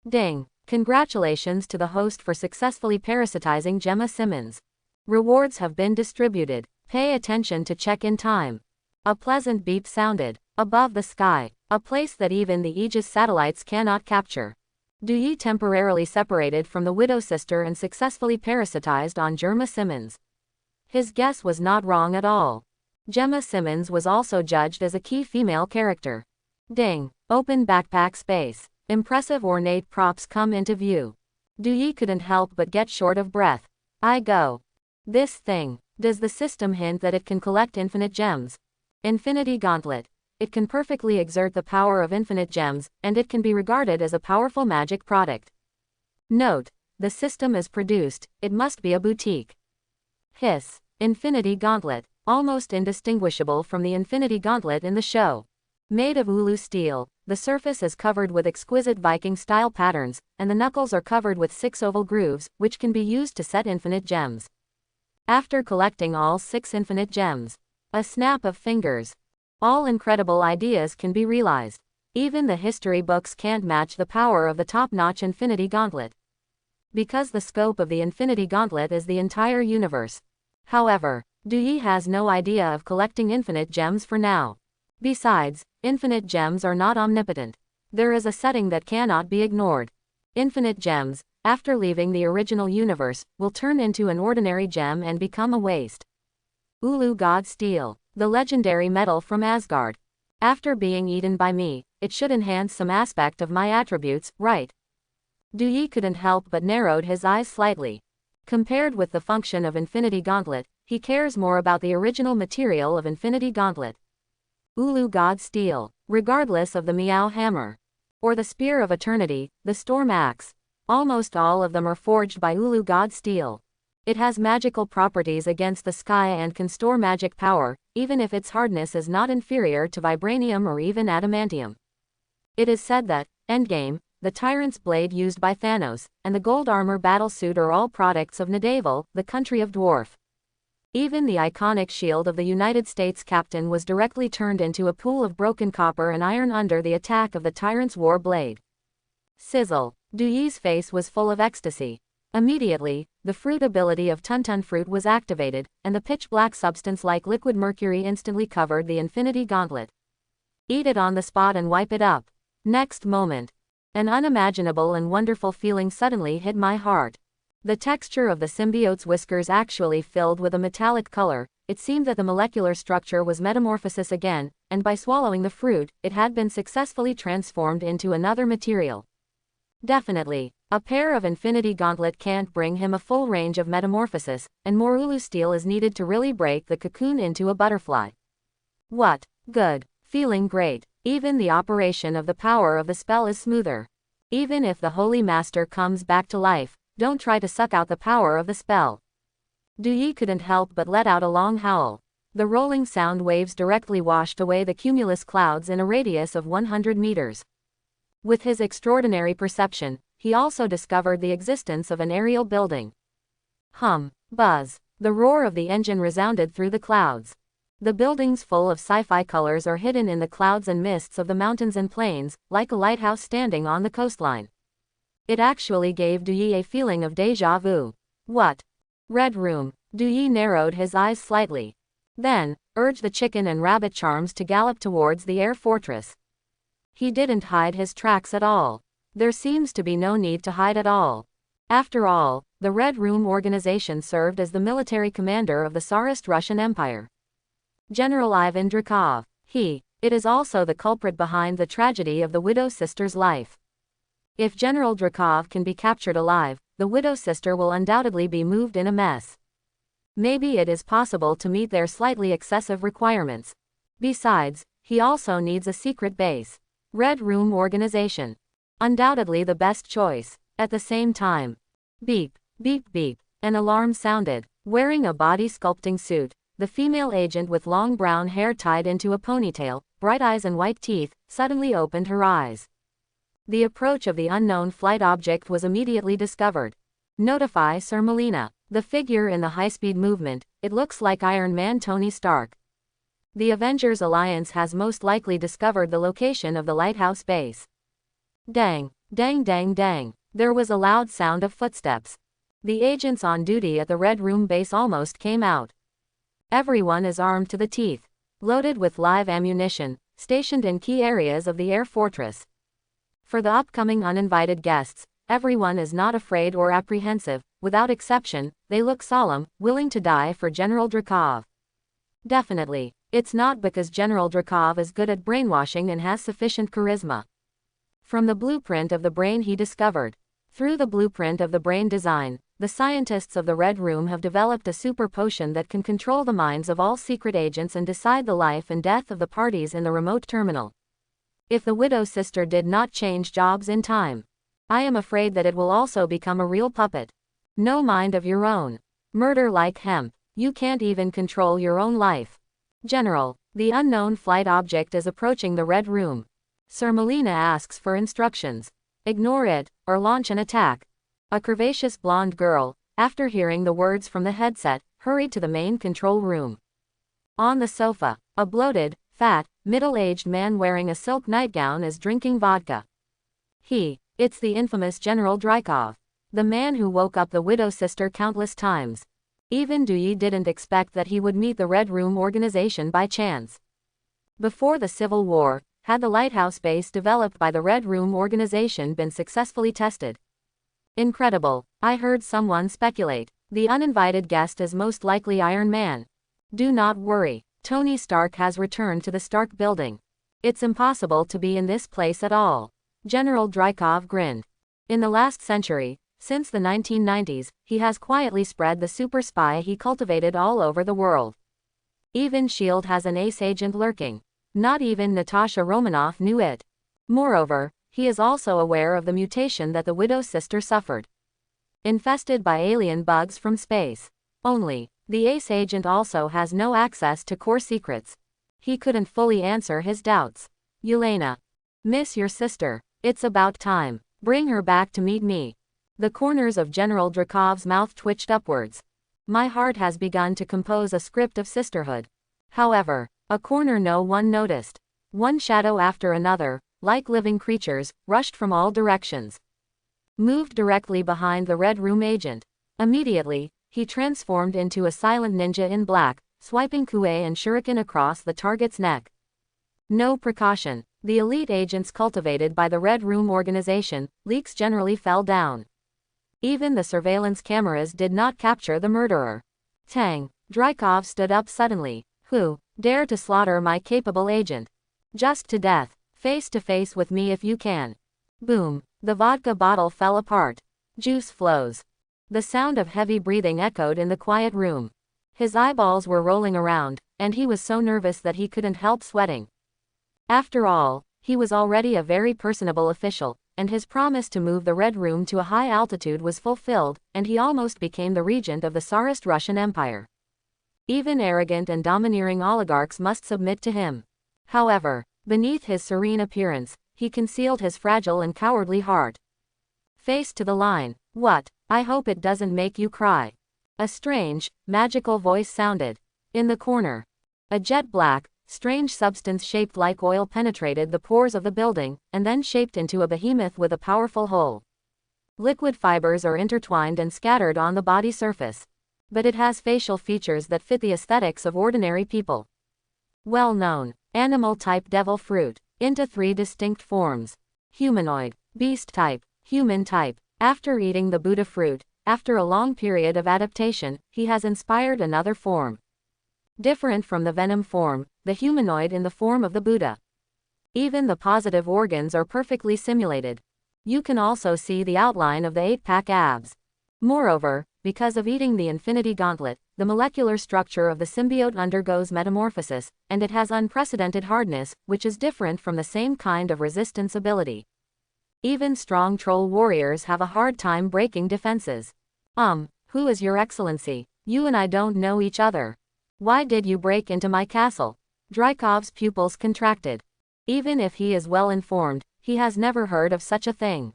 Ding! Congratulations to the host for successfully parasitizing Gemma Simmons. Rewards have been distributed. Pay attention to check-in time. A pleasant beep sounded. Above the sky, a place that even the Aegis satellites cannot capture. Dui temporarily separated from the Widow sister and successfully parasitized on Gemma Simmons. His guess was not wrong at all. Gemma Simmons was also judged as a key female character. Ding! Open backpack space. Impressive ornate props come into view. Dui couldn't help but get short of breath. I go. This thing. Does the system hint that it can collect infinite gems? Infinity Gauntlet. It can perfectly exert the power of infinite gems, and it can be regarded as a powerful magic product. Note: the system is produced, it must be a boutique. Hiss. Infinity Gauntlet. Almost indistinguishable from the Infinity Gauntlet in the show. Made of ulu steel, the surface is covered with exquisite Viking-style patterns, and the knuckles are covered with 6 oval grooves, which can be used to set infinite gems. After collecting all 6 infinite gems, a snap of fingers, all incredible ideas can be realized. Even the history books can't match the power of the top-notch Infinity Gauntlet. Because the scope of the Infinity Gauntlet is the entire universe. However, Dui has no idea of collecting infinite gems for now. Besides, infinite gems are not omnipotent. There is a setting that cannot be ignored. Infinite gems, after leaving the original universe, will turn into an ordinary gem and become a waste. Ulu God Steel, the legendary metal from Asgard. After being eaten by me, it should enhance some aspect of my attributes, right? Dui couldn't help but narrowed his eyes slightly. Compared with the function of Infinity Gauntlet, he cares more about the original material of Infinity Gauntlet. Ulu God Steel, regardless of the Meow Hammer, or the Spear of Eternity, the Storm Axe. Almost all of them are forged by Ulu God Steel. It has magical properties against the sky and can store magic power, even if its hardness is not inferior to vibranium or even adamantium. It is said that, Endgame, the Tyrant's Blade used by Thanos, and the gold armor battlesuit are all products of Nadeval, the country of Dwarf. Even the iconic shield of the United States captain was directly turned into a pool of broken copper and iron under the attack of the Tyrant's war blade. Sizzle. Dui's face was full of ecstasy. Immediately, the fruit ability of Tuntun Fruit was activated, and the pitch-black substance like liquid mercury instantly covered the Infinity Gauntlet. Eat it on the spot and wipe it up. Next moment, An unimaginable and wonderful feeling suddenly hit my heart. The texture of the symbiote's whiskers actually filled with a metallic color. It seemed that the molecular structure was metamorphosis again, and by swallowing the fruit, it had been successfully transformed into another material. Definitely, a pair of infinity gauntlet can't bring him a full range of metamorphosis, and more ulu steel is needed to really break the cocoon into a butterfly. What? Good. Feeling great. Even the operation of the power of the spell is smoother. Even if the Holy Master comes back to life, don't try to suck out the power of the spell. Duyi couldn't help but let out a long howl. The rolling sound waves directly washed away the cumulus clouds in a radius of 100 meters. With his extraordinary perception, he also discovered the existence of an aerial building. Hum, buzz. The roar of the engine resounded through the clouds. The buildings full of sci-fi colors are hidden in the clouds and mists of the mountains and plains, like a lighthouse standing on the coastline. It actually gave Duyi a feeling of déjà vu. What? Red Room. Duyi narrowed his eyes slightly. Then, urged the chicken and rabbit charms to gallop towards the air fortress. He didn't hide his tracks at all. There seems to be no need to hide at all. After all, the Red Room organization served as the military commander of the Tsarist Russian Empire. General Ivan Drov. It is also the culprit behind the tragedy of the widow sister's life. If General Drov can be captured alive, the widow sister will undoubtedly be moved in a mess. Maybe it is possible to meet their slightly excessive requirements. Besides, he also needs a secret base. Red Room organization. Undoubtedly the best choice. At the same time. Beep, beep, beep. An alarm sounded. Wearing a body sculpting suit, the female agent with long brown hair tied into a ponytail, bright eyes and white teeth, suddenly opened her eyes. The approach of the unknown flight object was immediately discovered. Notify Sir Molina. The figure in the high-speed movement, it looks like Iron Man Tony Stark. The Avengers Alliance has most likely discovered the location of the lighthouse base. Dang, dang, dang, dang. There was a loud sound of footsteps. The agents on duty at the Red Room base almost came out. Everyone is armed to the teeth, loaded with live ammunition, stationed in key areas of the air fortress. For the upcoming uninvited guests, everyone is not afraid or apprehensive. Without exception, they look solemn, willing to die for General Drov. Definitely, it's not because General Drov is good at brainwashing and has sufficient charisma. From the blueprint of the brain he discovered. Through the blueprint of the brain design, the scientists of the Red Room have developed a super potion that can control the minds of all secret agents and decide the life and death of the parties in the remote terminal. If the widow's sister did not change jobs in time, I am afraid that it will also become a real puppet. No mind of your own. Murder like hemp. You can't even control your own life. General, the unknown flight object is approaching the Red Room. Sir Molina asks for instructions. Ignore it, or launch an attack. A curvaceous blonde girl, after hearing the words from the headset, hurried to the main control room. On the sofa, a bloated, fat, middle-aged man wearing a silk nightgown is drinking vodka. It's the infamous General Drov. The man who woke up the widow's sister countless times. Even Duyi didn't expect that he would meet the Red Room organization by chance. Before the Civil War, had the lighthouse base developed by the Red Room organization been successfully tested? Incredible, I heard someone speculate. The uninvited guest is most likely Iron Man. Do not worry, Tony Stark has returned to the Stark building. It's impossible to be in this place at all. General Drykov grinned. In the last century, since the 1990s, he has quietly spread the super spy he cultivated all over the world. Even S.H.I.E.L.D. has an ace agent lurking. Not even Natasha Romanoff knew it. Moreover, he is also aware of the mutation that the widow's sister suffered. Infested by alien bugs from space. Only, the ace agent also has no access to core secrets. He couldn't fully answer his doubts. Yelena. Miss your sister. It's about time. Bring her back to meet me. The corners of General Drakov's mouth twitched upwards. My heart has begun to compose a script of sisterhood. However, a corner no one noticed. One shadow after another, like living creatures, rushed from all directions. Moved directly behind the Red Room agent. Immediately, he transformed into a silent ninja in black, swiping kuei and shuriken across the target's neck. No precaution. The elite agents cultivated by the Red Room organization, leaks generally fell down. Even the surveillance cameras did not capture the murderer. Tang. Drykov stood up suddenly. Who dare to slaughter my capable agent? Just to death. Face to face with me if you can. Boom. The vodka bottle fell apart. Juice flows. The sound of heavy breathing echoed in the quiet room. His eyeballs were rolling around, and he was so nervous that he couldn't help sweating. After all, he was already a very personable official, and his promise to move the Red Room to a high altitude was fulfilled, and he almost became the regent of the Tsarist Russian Empire. Even arrogant and domineering oligarchs must submit to him. However, beneath his serene appearance, he concealed his fragile and cowardly heart. Face to the line. What? I hope it doesn't make you cry. A strange, magical voice sounded. In the corner. A jet black, strange substance shaped like oil penetrated the pores of the building, and then shaped into a behemoth with a powerful hole. Liquid fibers are intertwined and scattered on the body surface. But it has facial features that fit the aesthetics of ordinary people. Well known. Animal type devil fruit. Into 3 distinct forms. Humanoid. Beast type. Human type. After eating the Buddha fruit, after a long period of adaptation, he has inspired another form. Different from the Venom form, the humanoid in the form of the Buddha. Even the positive organs are perfectly simulated. You can also see the outline of the 8-pack abs. Moreover, because of eating the Infinity Gauntlet, the molecular structure of the symbiote undergoes metamorphosis, and it has unprecedented hardness, which is different from the same kind of resistance ability. Even strong troll warriors have a hard time breaking defenses. Who is your excellency? You and I don't know each other. Why did you break into my castle? Drykov's pupils contracted. Even if he is well informed, he has never heard of such a thing.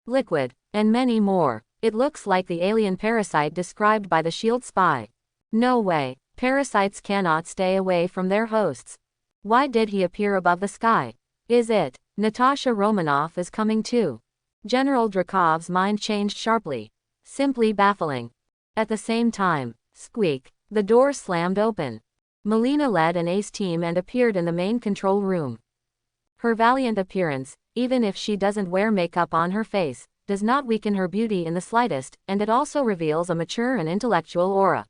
Liquid, and many more. It looks like the alien parasite described by the SHIELD spy. No way, parasites cannot stay away from their hosts. Why did he appear above the sky? Is it Natasha Romanoff is coming too? General Drakov's mind changed sharply. Simply baffling. At the same time, squeak. The door slammed open. Molina led an ace team and appeared in the main control room. Her valiant appearance, even if she doesn't wear makeup on her face, does not weaken her beauty in the slightest, and it also reveals a mature and intellectual aura.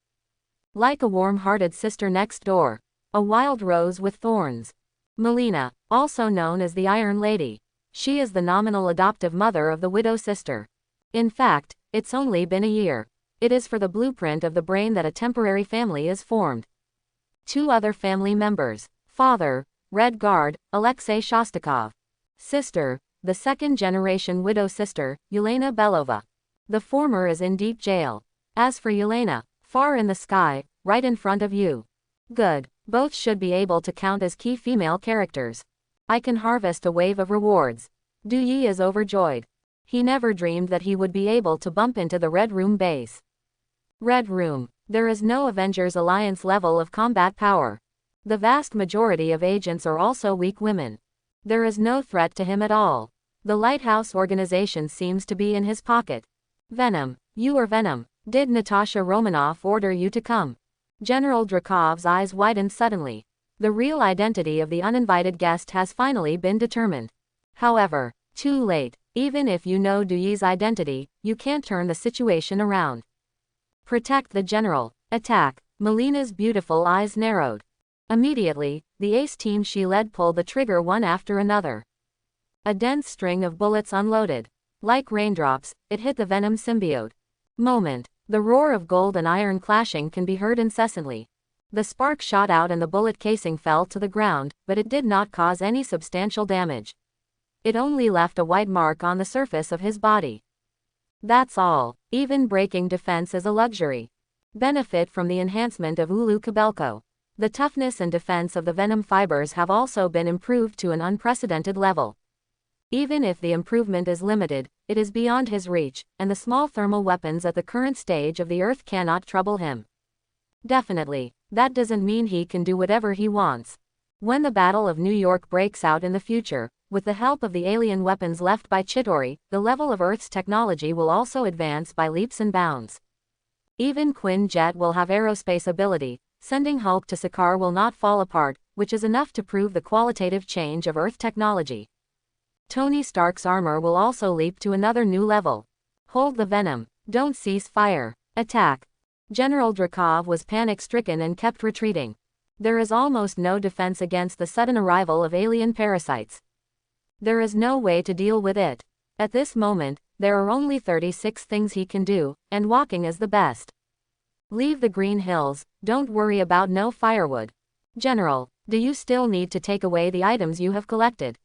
Like a warm-hearted sister next door. A wild rose with thorns. Molina, also known as the Iron Lady. She is the nominal adoptive mother of the widow sister. In fact, it's only been a year. It is for the blueprint of the brain that a temporary family is formed. 2 other family members. Father, Red Guard, Alexei Shostakov. Sister, the second-generation widow sister, Yelena Belova. The former is in deep jail. As for Yelena, far in the sky, right in front of you. Good. Both should be able to count as key female characters. I can harvest a wave of rewards. Duyi is overjoyed. He never dreamed that he would be able to bump into the Red Room base. Red Room. There is no Avengers Alliance level of combat power. The vast majority of agents are also weak women. There is no threat to him at all. The Lighthouse organization seems to be in his pocket. Venom. You are Venom. Did Natasha Romanoff order you to come? General Drakov's eyes widened suddenly. The real identity of the uninvited guest has finally been determined. However, too late. Even if you know Duyi's identity, you can't turn the situation around. Protect the general. Attack. Molina's beautiful eyes narrowed. Immediately, the ace team she led pulled the trigger one after another. A dense string of bullets unloaded. Like raindrops, it hit the Venom symbiote. Moment. The roar of gold and iron clashing can be heard incessantly. The spark shot out and the bullet casing fell to the ground, but it did not cause any substantial damage. It only left a white mark on the surface of his body. That's all. Even breaking defense is a luxury. Benefit from the enhancement of Ulu Kabelko. The toughness and defense of the Venom fibers have also been improved to an unprecedented level. Even if the improvement is limited, it is beyond his reach, and the small thermal weapons at the current stage of the Earth cannot trouble him. Definitely, that doesn't mean he can do whatever he wants. When the Battle of New York breaks out in the future, with the help of the alien weapons left by Chidori, the level of Earth's technology will also advance by leaps and bounds. Even Quinjet will have aerospace ability, Sending Hulk to Sakaar will not fall apart, which is enough to prove the qualitative change of Earth technology. Tony Stark's armor will also leap to another new level. Hold the Venom. Don't cease fire. Attack. General Drov was panic-stricken and kept retreating. There is almost no defense against the sudden arrival of alien parasites. There is no way to deal with it. At this moment, there are only 36 things he can do, and walking is the best. Leave the Green Hills, don't worry about no firewood. General, do you still need to take away the items you have collected?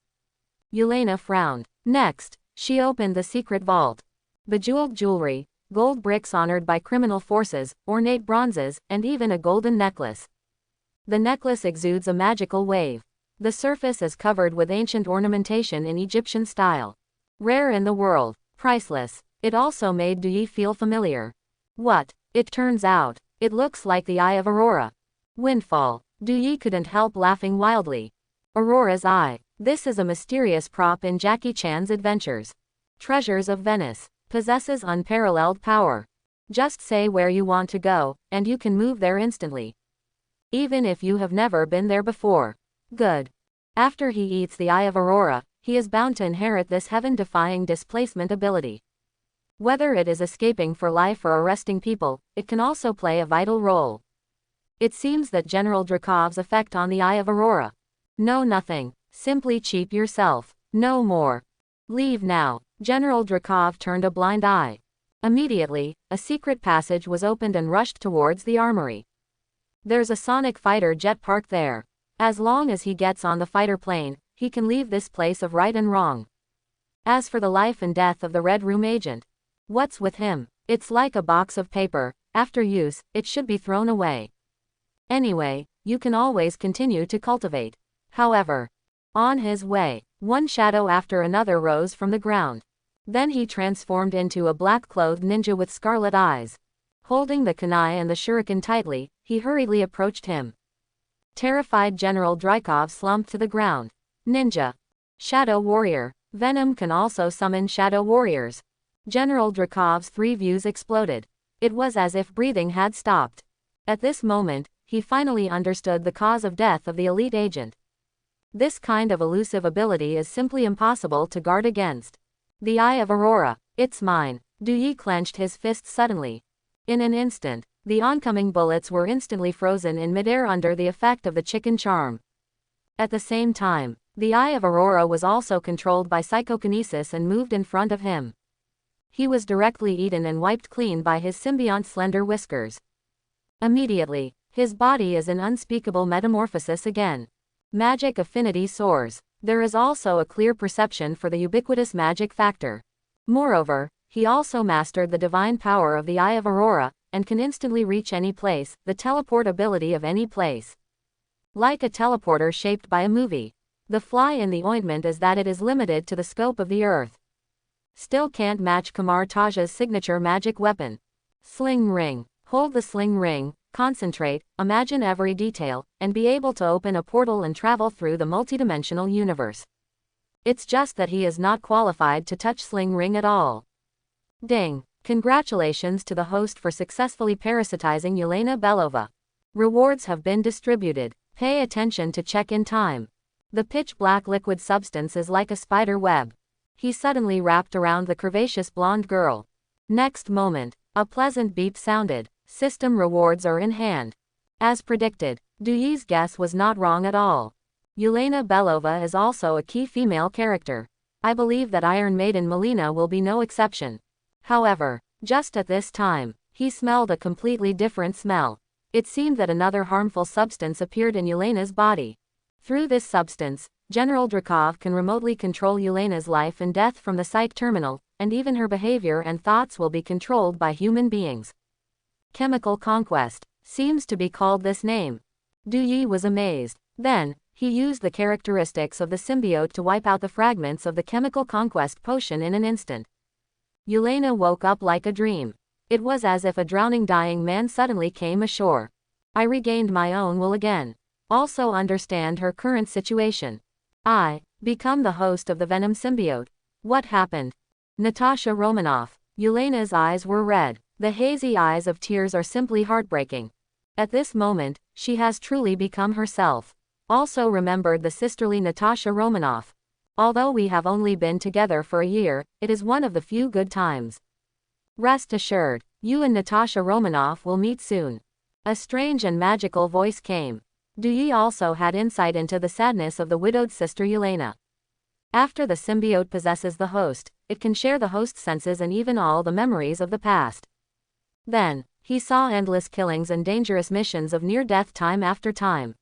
Yelena frowned. Next, she opened the secret vault. Bejeweled jewelry, gold bricks honored by criminal forces, ornate bronzes, and even a golden necklace. The necklace exudes a magical wave. The surface is covered with ancient ornamentation in Egyptian style. Rare in the world, priceless. It also made Dui feel familiar. What? It turns out, it looks like the Eye of Aurora. Windfall. Dui couldn't help laughing wildly. Aurora's Eye. This is a mysterious prop in Jackie Chan's adventures. Treasures of Venice. Possesses unparalleled power. Just say where you want to go, and you can move there instantly. Even if you have never been there before. Good. After he eats the Eye of Aurora, he is bound to inherit this heaven-defying displacement ability. Whether it is escaping for life or arresting people, it can also play a vital role. It seems that General Drakov's effect on the Eye of Aurora. No, nothing. Simply cheat yourself. No more. Leave now. General Drov turned a blind eye. Immediately, a secret passage was opened and rushed towards the armory. There's a sonic fighter jet parked there. As long as he gets on the fighter plane, he can leave this place of right and wrong. As for the life and death of the Red Room agent, what's with him? It's like a box of paper. After use, it should be thrown away. Anyway, you can always continue to cultivate. However, on his way, one shadow after another rose from the ground. Then he transformed into a black-clothed ninja with scarlet eyes. Holding the kunai and the shuriken tightly, he hurriedly approached him. Terrified General Drykov slumped to the ground. Ninja. Shadow Warrior. Venom can also summon Shadow Warriors. General Drakov's three views exploded. It was as if breathing had stopped. At this moment, he finally understood the cause of death of the elite agent. This kind of elusive ability is simply impossible to guard against. The Eye of Aurora. It's mine. Dui clenched his fist suddenly. In an instant, the oncoming bullets were instantly frozen in midair under the effect of the chicken charm. At the same time, the Eye of Aurora was also controlled by psychokinesis and moved in front of him. He was directly eaten and wiped clean by his symbiote's slender whiskers. Immediately, his body is in unspeakable metamorphosis again. Magic affinity soars. There is also a clear perception for the ubiquitous magic factor. Moreover, he also mastered the divine power of the Eye of Aurora, and can instantly reach any place, the teleport ability of any place. Like a teleporter shaped by a movie. The fly in the ointment is that it is limited to the scope of the earth. Still can't match Kamar Taj's signature magic weapon. Sling ring. Hold the sling ring, concentrate, imagine every detail, and be able to open a portal and travel through the multidimensional universe. It's just that he is not qualified to touch sling ring at all. Ding. Congratulations to the host for successfully parasitizing Yelena Belova. Rewards have been distributed. Pay attention to check-in time. The pitch-black liquid substance is like a spider web. He suddenly wrapped around the curvaceous blonde girl. Next moment, a pleasant beep sounded. System rewards are in hand. As predicted, Duyi's guess was not wrong at all. Yelena Belova is also a key female character. I believe that Iron Maiden Molina will be no exception. However, just at this time, he smelled a completely different smell. It seemed that another harmful substance appeared in Yelena's body. Through this substance, General Drykov can remotely control Yelena's life and death from the psych terminal, and even her behavior and thoughts will be controlled by human beings. Chemical conquest seems to be called this name. Duyi was amazed. Then, he used the characteristics of the symbiote to wipe out the fragments of the chemical conquest potion in an instant. Yelena woke up like a dream. It was as if a drowning dying man suddenly came ashore. I regained my own will again. Also understand her current situation. I become the host of the Venom symbiote. What happened? Natasha Romanoff. Yelena's eyes were red. The hazy eyes of tears are simply heartbreaking. At this moment, she has truly become herself. Also remembered the sisterly Natasha Romanoff. Although we have only been together for a year, it is one of the few good times. Rest assured, you and Natasha Romanoff will meet soon. A strange and magical voice came. Dui also had insight into the sadness of the widowed sister Yelena. After the symbiote possesses the host, it can share the host's senses and even all the memories of the past. Then, he saw endless killings and dangerous missions of near-death time after time.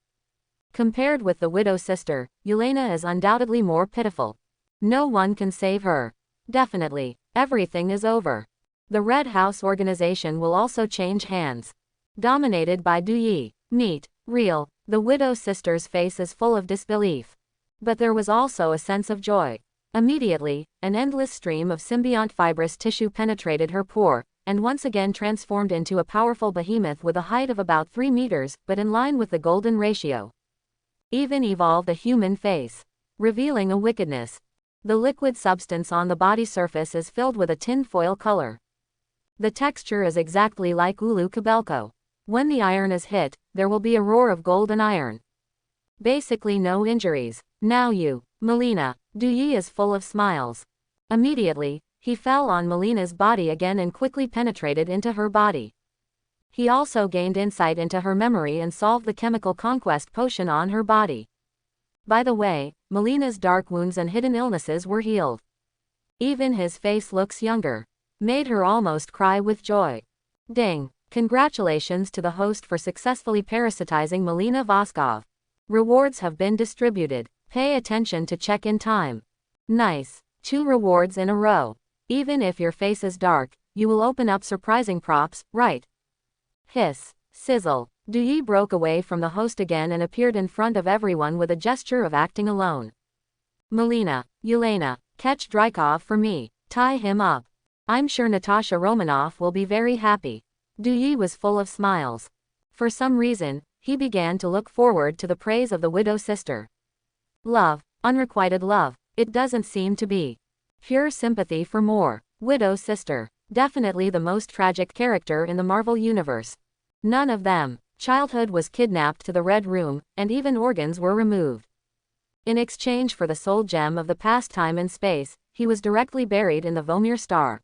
Compared with the widow sister, Yelena is undoubtedly more pitiful. No one can save her. Definitely, everything is over. The Red House organization will also change hands. Dominated by Dui. Neat. Real. The widow sister's face is full of disbelief. But there was also a sense of joy. Immediately, an endless stream of symbiont fibrous tissue penetrated her pore, and once again transformed into a powerful behemoth with a height of about 3 meters, but in line with the golden ratio. Even evolved a human face, revealing a wickedness. The liquid substance on the body surface is filled with a tinfoil color. The texture is exactly like Ulu Kabelko. When the iron is hit, there will be a roar of gold and iron. Basically no injuries. Now you, Molina. Dui is full of smiles. Immediately, he fell on Molina's body again and quickly penetrated into her body. He also gained insight into her memory and solved the chemical conquest potion on her body. By the way, Molina's dark wounds and hidden illnesses were healed. Even his face looks younger. Made her almost cry with joy. Ding! Congratulations to the host for successfully parasitizing Molina Voskov. Rewards have been distributed. Pay attention to check-in time. Nice. 2 rewards in a row. Even if your face is dark, you will open up surprising props, right? Hiss. Sizzle. Dui broke away from the host again and appeared in front of everyone with a gesture of acting alone. Molina. Yelena. Catch Drykov for me. Tie him up. I'm sure Natasha Romanoff will be very happy. Dui was full of smiles. For some reason, he began to look forward to the praise of the widow sister. Love. Unrequited love. It doesn't seem to be. Pure sympathy for more. Widow sister. Definitely the most tragic character in the Marvel Universe. None of them. Childhood was kidnapped to the Red Room, and even organs were removed. In exchange for the soul gem of the past time and space, he was directly buried in the Vomir star.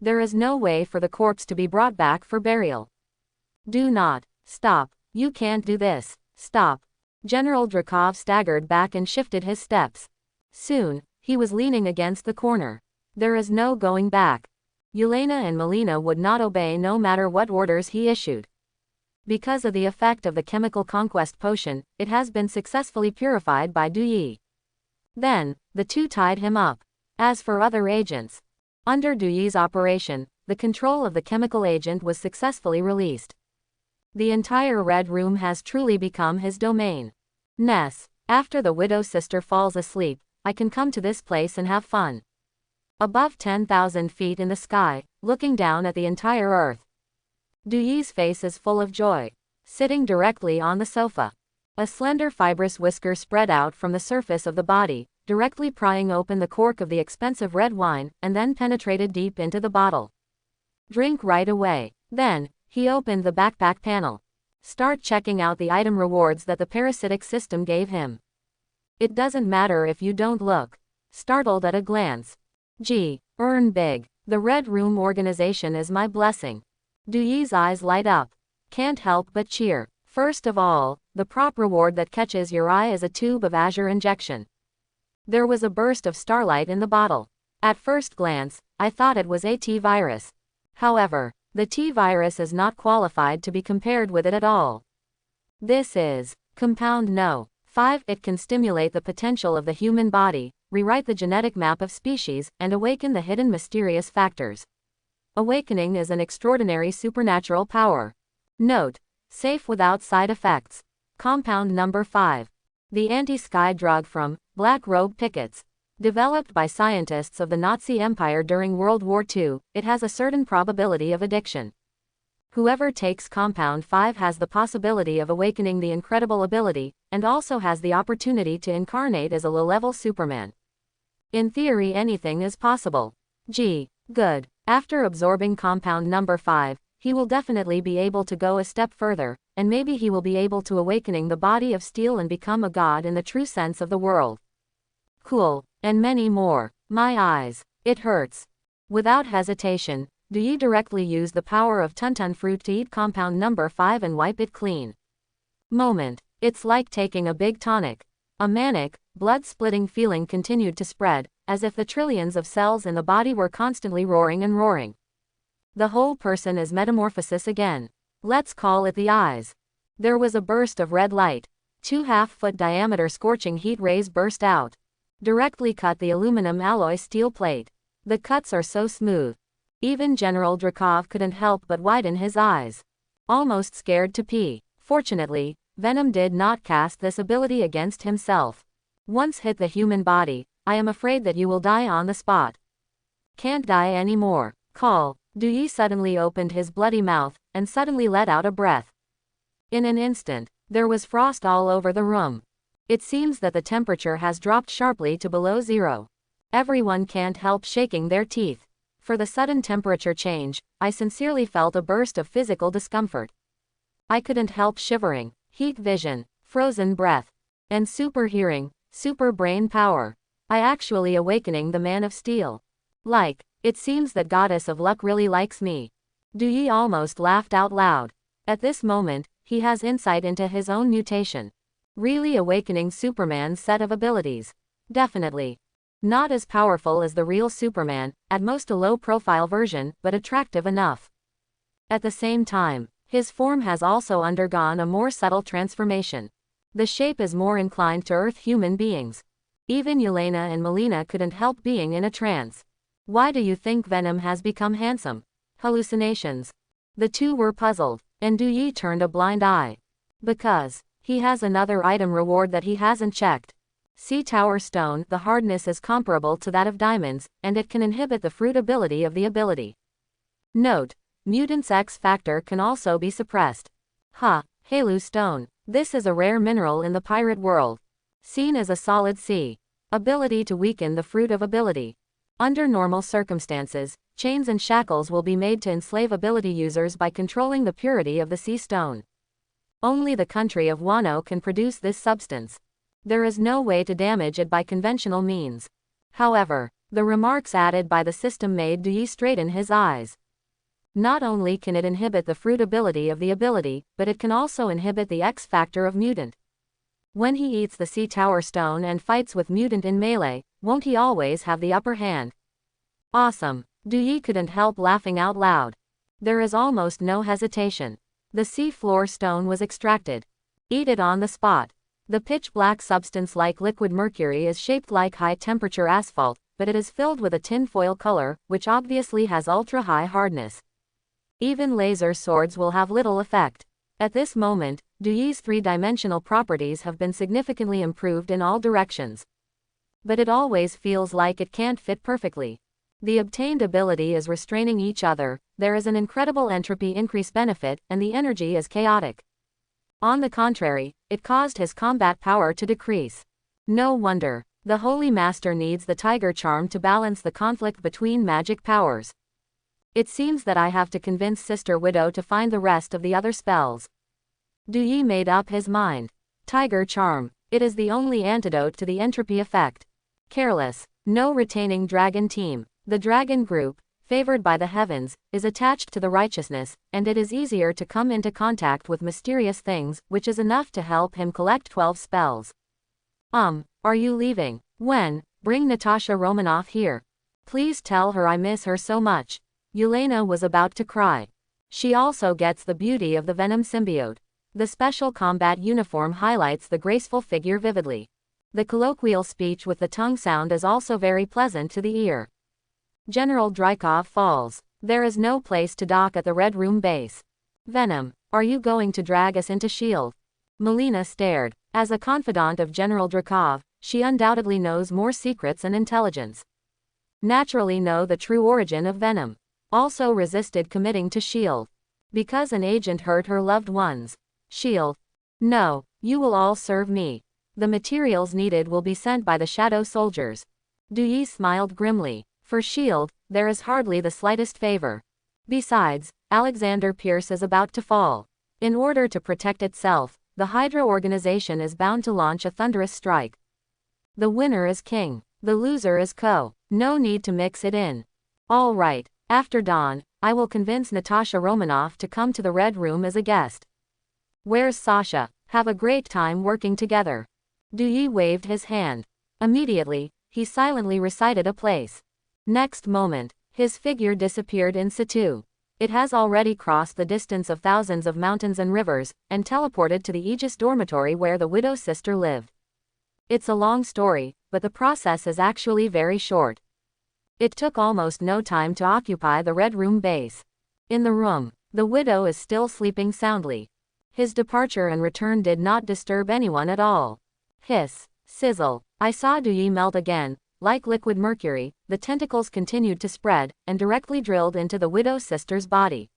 There is no way for the corpse to be brought back for burial. Do not. Stop. You can't do this. Stop. General Drakov staggered back and shifted his steps. Soon, he was leaning against the corner. There is no going back. Yelena and Molina would not obey no matter what orders he issued. Because of the effect of the chemical conquest potion, it has been successfully purified by Dui. Then, the two tied him up. As for other agents, under Dui's operation, the control of the chemical agent was successfully released. The entire Red Room has truly become his domain. Ness, after the widow sister falls asleep, I can come to this place and have fun. Above 10,000 feet in the sky, looking down at the entire Earth. Dui's face is full of joy. Sitting directly on the sofa. A slender fibrous whisker spread out from the surface of the body, directly prying open the cork of the expensive red wine, and then penetrated deep into the bottle. Drink right away. Then, he opened the backpack panel. Start checking out the item rewards that the parasitic system gave him. It doesn't matter if you don't look startled at a glance. Gee, earn big. The Red Room organization is my blessing. Dui's eyes light up. Can't help but cheer. First of all, the prop reward that catches your eye is a tube of azure injection. There was a burst of starlight in the bottle. At first glance, I thought it was a T-virus. However, the T-virus is not qualified to be compared with it at all. This is Compound No. 5. It can stimulate the potential of the human body, rewrite the genetic map of species, and awaken the hidden mysterious factors. Awakening is an extraordinary supernatural power. Note: safe without side effects. Compound number 5. The anti-sky drug from Black Robe Pickets. Developed by scientists of the Nazi Empire during World War II, it has a certain probability of addiction. Whoever takes Compound 5 has the possibility of awakening the incredible ability, and also has the opportunity to incarnate as a low-level Superman. In theory, anything is possible. Gee, good. After absorbing Compound number 5, he will definitely be able to go a step further, and maybe he will be able to awakening the body of steel and become a god in the true sense of the world. Cool. And many more. My eyes. It hurts. Without hesitation, Dui directly used the power of Tuntun fruit to eat compound number 5 and wipe it clean. Moment. It's like taking a big tonic. A manic, blood-splitting feeling continued to spread, as if the trillions of cells in the body were constantly roaring and roaring. The whole person is metamorphosis again. Let's call it the eyes. There was a burst of red light. 2 half-foot diameter scorching heat rays burst out. Directly cut the aluminum alloy steel plate. The cuts are so smooth. Even General Drov couldn't help but widen his eyes. Almost scared to pee. Fortunately, Venom did not cast this ability against himself. Once hit the human body, I am afraid that you will die on the spot. Can't die anymore. Call. Dui suddenly opened his bloody mouth, and suddenly let out a breath. In an instant, there was frost all over the room. It seems that the temperature has dropped sharply to below zero. Everyone can't help shaking their teeth. For the sudden temperature change, I sincerely felt a burst of physical discomfort. I couldn't help shivering. Heat vision, frozen breath, and super hearing, super brain power. I actually awakening the man of steel. Like, it seems that goddess of luck really likes me. Dui almost laughed out loud. At this moment, he has insight into his own mutation. Really awakening Superman's set of abilities. Definitely. Not as powerful as the real Superman, at most a low-profile version, but attractive enough. At the same time, his form has also undergone a more subtle transformation. The shape is more inclined to Earth human beings. Even Yelena and Molina couldn't help being in a trance. Why do you think Venom has become handsome? Hallucinations. The two were puzzled, and Dui turned a blind eye. Because he has another item reward that he hasn't checked. Sea Tower Stone. The hardness is comparable to that of diamonds, and it can inhibit the fruit ability of the ability. Note. Mutant's X factor can also be suppressed. Halu Stone. This is a rare mineral in the pirate world. Seen as a solid sea. Ability to weaken the fruit of ability. Under normal circumstances, chains and shackles will be made to enslave ability users by controlling the purity of the sea stone. Only the country of Wano can produce this substance. There is no way to damage it by conventional means. However, the remarks added by the system made Dui straighten his eyes. Not only can it inhibit the fruit ability of the ability, but it can also inhibit the X factor of mutant. When he eats the Sea Tower Stone and fights with mutant in melee, won't he always have the upper hand? Awesome. Dui couldn't help laughing out loud. There is almost no hesitation. The sea floor stone was extracted. Eat it on the spot. The pitch-black substance like liquid mercury is shaped like high-temperature asphalt, but it is filled with a tinfoil color, which obviously has ultra-high hardness. Even laser swords will have little effect. At this moment, Dui's three-dimensional properties have been significantly improved in all directions. But it always feels like it can't fit perfectly. The obtained ability is restraining each other, there is an incredible entropy increase benefit, and the energy is chaotic. On the contrary, it caused his combat power to decrease. No wonder. The Holy Master needs the Tiger Charm to balance the conflict between magic powers. It seems that I have to convince Sister Widow to find the rest of the other spells. Dui made up his mind. Tiger Charm. It is the only antidote to the entropy effect. Careless. No retaining dragon team. The dragon group, favored by the heavens, is attached to the righteousness, and it is easier to come into contact with mysterious things, which is enough to help him collect 12 spells. Are you leaving? When? Bring Natasha Romanoff here. Please tell her I miss her so much. Yelena was about to cry. She also gets the beauty of the Venom symbiote. The special combat uniform highlights the graceful figure vividly. The colloquial speech with the tongue sound is also very pleasant to the ear. General Drykov falls. There is no place to dock at the Red Room base. Venom, are you going to drag us into S.H.I.E.L.D.? Molina stared. As a confidant of General Drykov, she undoubtedly knows more secrets and intelligence. Naturally know the true origin of Venom. Also resisted committing to S.H.I.E.L.D. Because an agent hurt her loved ones. S.H.I.E.L.D. No, you will all serve me. The materials needed will be sent by the shadow soldiers. Dui smiled grimly. For S.H.I.E.L.D., there is hardly the slightest favor. Besides, Alexander Pierce is about to fall. In order to protect itself, the Hydra organization is bound to launch a thunderous strike. The winner is king. The loser is co. No need to mix it in. All right, after dawn, I will convince Natasha Romanoff to come to the Red Room as a guest. Where's Sasha? Have a great time working together. Duyi waved his hand. Immediately, he silently recited a place. Next moment, his figure disappeared in situ. It has already crossed the distance of thousands of mountains and rivers, and teleported to the Aegis dormitory where the widow's sister lived. It's a long story, but the process is actually very short. It took almost no time to occupy the Red Room base. In the room, the widow is still sleeping soundly. His departure and return did not disturb anyone at all. Hiss, sizzle, I saw Duyi melt again. Like liquid mercury, the tentacles continued to spread, and directly drilled into the widow's sister's body.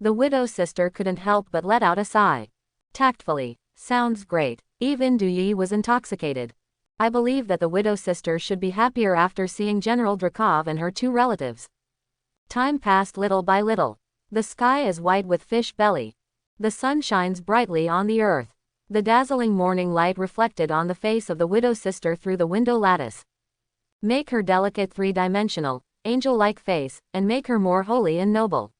The widow's sister couldn't help but let out a sigh. Tactfully, sounds great. Even Duyi was intoxicated. I believe that the widow's sister should be happier after seeing General Drakov and her two relatives. Time passed little by little. The sky is white with fish belly. The sun shines brightly on the earth. The dazzling morning light reflected on the face of the widow's sister through the window lattice. Make her delicate three-dimensional, angel-like face, and make her more holy and noble.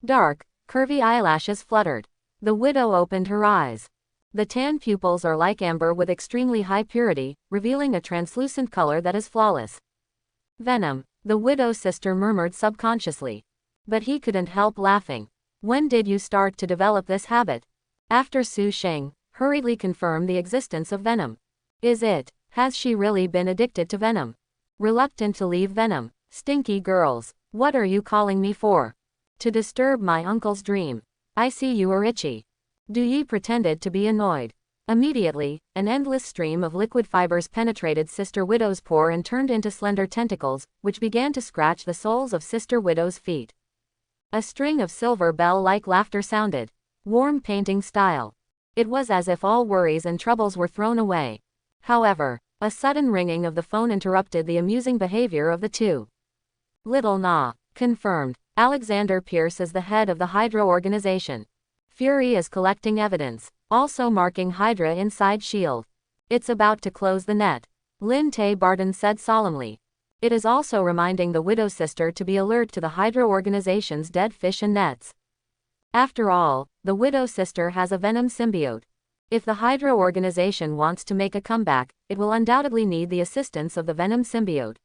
Dark, curvy eyelashes fluttered. The widow opened her eyes. The tan pupils are like amber with extremely high purity, revealing a translucent color that is flawless. Venom, the widow's sister murmured subconsciously. But he couldn't help laughing. When did you start to develop this habit? After Su Sheng hurriedly confirmed the existence of Venom. Has she really been addicted to Venom? Reluctant to leave Venom. Stinky girls, what are you calling me for? To disturb my uncle's dream. I see you are itchy. Duyi pretended to be annoyed. Immediately, an endless stream of liquid fibers penetrated Sister Widow's pore and turned into slender tentacles, which began to scratch the soles of Sister Widow's feet. A string of silver bell-like laughter sounded. Warm painting style. It was as if all worries and troubles were thrown away. However, a sudden ringing of the phone interrupted the amusing behavior of the two. Little Na, confirmed. Alexander Pierce is the head of the Hydra organization. Fury is collecting evidence, also marking Hydra inside S.H.I.E.L.D. It's about to close the net. Lin Tay Barton said solemnly. It is also reminding the widow's sister to be alert to the Hydra organization's dead fish and nets. After all, the widow's sister has a Venom symbiote. If the Hydra organization wants to make a comeback, it will undoubtedly need the assistance of the Venom symbiote.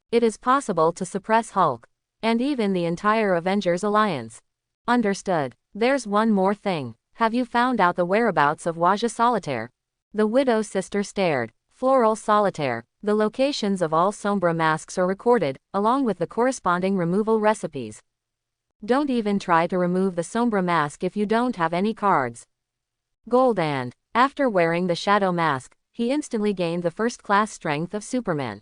It is possible to suppress Hulk. And even the entire Avengers alliance. Understood. There's one more thing. Have you found out the whereabouts of Waja Solitaire? The widow's sister stared. Floral Solitaire. The locations of all Sombra masks are recorded, along with the corresponding removal recipes. Don't even try to remove the Sombra mask if you don't have any cards. Goldand. After wearing the shadow mask, he instantly gained the first-class strength of Superman.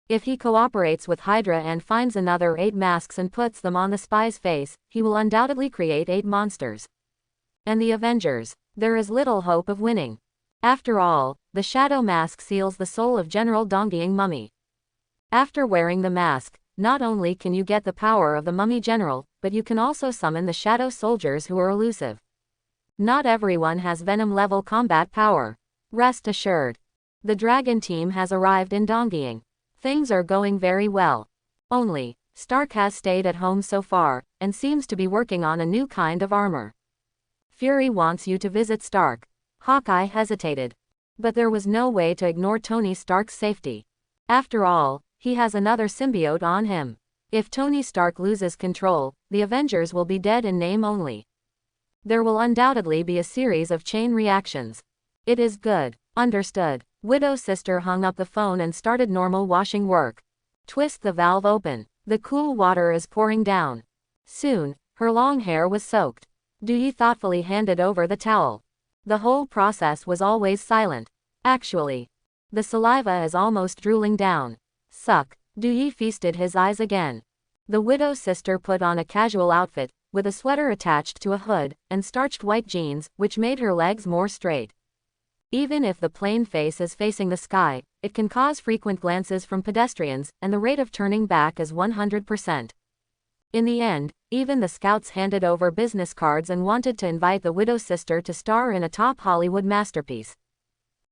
If he cooperates with Hydra and finds another 8 masks and puts them on the spy's face, he will undoubtedly create 8 monsters. And the Avengers, there is little hope of winning. After all, the shadow mask seals the soul of General Dongying Mummy. After wearing the mask, not only can you get the power of the Mummy General, but you can also summon the shadow soldiers who are elusive. Not everyone has Venom-level combat power. Rest assured. The Dragon team has arrived in Dongying. Things are going very well. Only, Stark has stayed at home so far, and seems to be working on a new kind of armor. Fury wants you to visit Stark. Hawkeye hesitated. But there was no way to ignore Tony Stark's safety. After all, he has another symbiote on him. If Tony Stark loses control, the Avengers will be dead in name only. There will undoubtedly be a series of chain reactions. It is good. Understood. Widow's sister hung up the phone and started normal washing work. Twist the valve open. The cool water is pouring down. Soon, her long hair was soaked. Duyi thoughtfully handed over the towel. The whole process was always silent. Actually, the saliva is almost drooling down. Suck. Duyi feasted his eyes again. The widow's sister put on a casual outfit, with a sweater attached to a hood, and starched white jeans, which made her legs more straight. Even if the plain face is facing the sky, it can cause frequent glances from pedestrians, and the rate of turning back is 100%. In the end, even the scouts handed over business cards and wanted to invite the widow's sister to star in a top Hollywood masterpiece.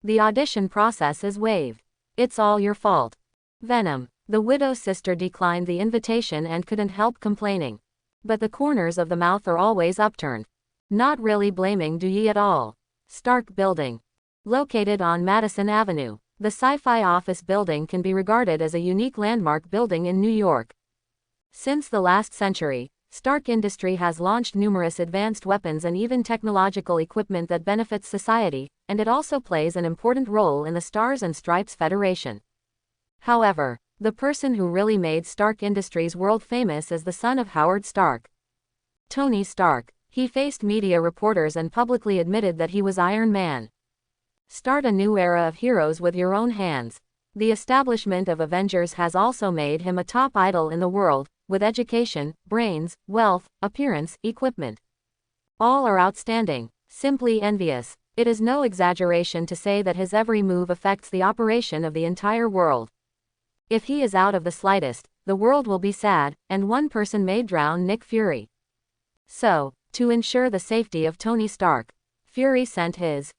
The audition process is waived. It's all your fault. Venom. The widow's sister declined the invitation and couldn't help complaining. But the corners of the mouth are always upturned. Not really blaming Dewey at all. Stark Building. Located on Madison Avenue, the sci-fi office building can be regarded as a unique landmark building in New York. Since the last century, Stark Industry has launched numerous advanced weapons and even technological equipment that benefits society, and it also plays an important role in the Stars and Stripes Federation. However, the person who really made Stark Industries world famous is the son of Howard Stark. Tony Stark. He faced media reporters and publicly admitted that he was Iron Man. Start a new era of heroes with your own hands. The establishment of Avengers has also made him a top idol in the world, with education, brains, wealth, appearance, equipment. All are outstanding, simply envious. It is no exaggeration to say that his every move affects the operation of the entire world. If he is out of the slightest, the world will be sad, and one person may drown Nick Fury. So, to ensure the safety of Tony Stark, Fury sent his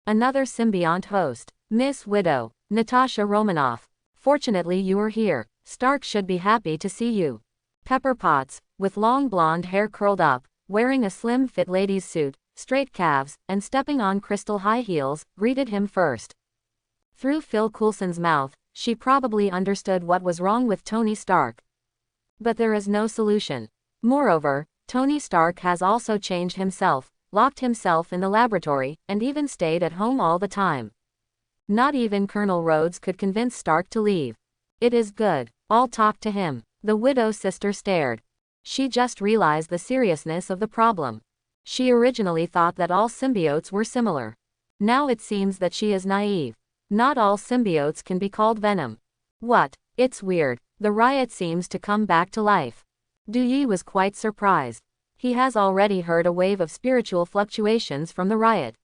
another symbiote host, Miss Widow, Natasha Romanoff. Fortunately you are here. Stark should be happy to see you. Pepper Potts, with long blonde hair curled up, wearing a slim-fit lady's suit, straight calves, and stepping on crystal high heels, greeted him first. Through Phil Coulson's mouth, she probably understood what was wrong with Tony Stark. But there is no solution. Moreover, Tony Stark has also changed himself, locked himself in the laboratory, and even stayed at home all the time. Not even Colonel Rhodes could convince Stark to leave. It is good. I'll talk to him. The widow's sister stared. She just realized the seriousness of the problem. She originally thought that all symbiotes were similar. Now it seems that she is naive. Not all symbiotes can be called Venom. What? It's weird. The Riot seems to come back to life. Dewey was quite surprised. He has already heard a wave of spiritual fluctuations from the Riot.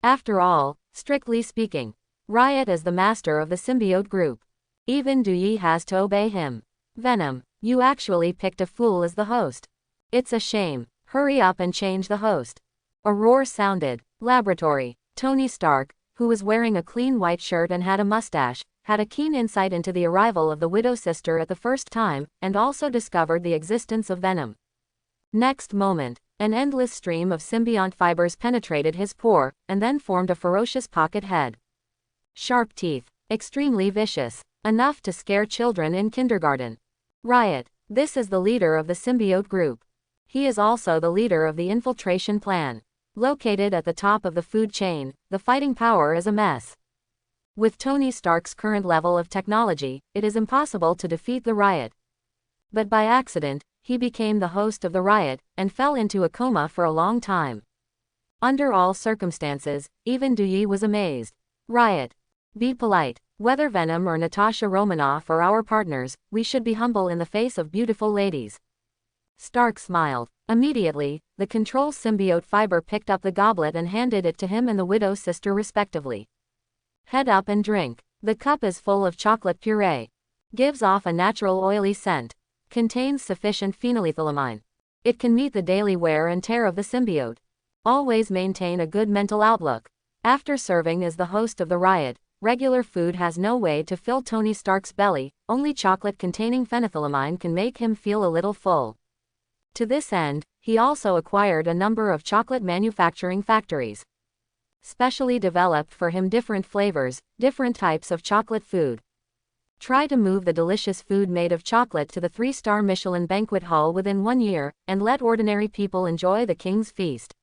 After all, strictly speaking, Riot is the master of the symbiote group. Even Dewey has to obey him. Venom, you actually picked a fool as the host. It's a shame. Hurry up and change the host. A roar sounded. Laboratory. Tony Stark, who was wearing a clean white shirt and had a mustache, had a keen insight into the arrival of the widow's sister at the first time, and also discovered the existence of Venom. Next moment, an endless stream of symbiont fibers penetrated his pore, and then formed a ferocious pocket head. Sharp teeth. Extremely vicious. Enough to scare children in kindergarten. Riot. This is the leader of the symbiote group. He is also the leader of the infiltration plan. Located at the top of the food chain, the fighting power is a mess. With Tony Stark's current level of technology, it is impossible to defeat the Riot. But by accident, he became the host of the Riot, and fell into a coma for a long time. Under all circumstances, even Dewey was amazed. Riot. Be polite. Whether Venom or Natasha Romanoff are our partners, we should be humble in the face of beautiful ladies. Stark smiled. Immediately, the control symbiote fiber picked up the goblet and handed it to him and the widow's sister respectively. Head up and drink. The cup is full of chocolate puree. Gives off a natural oily scent. Contains sufficient phenylethylamine. It can meet the daily wear and tear of the symbiote. Always maintain a good mental outlook. After serving as the host of the Riot, regular food has no way to fill Tony Stark's belly, only chocolate containing phenethylamine can make him feel a little full. To this end, he also acquired a number of chocolate manufacturing factories. Specially developed for him different flavors, different types of chocolate food. Try to move the delicious food made of chocolate to the 3-star Michelin banquet hall within 1 year, and let ordinary people enjoy the king's feast.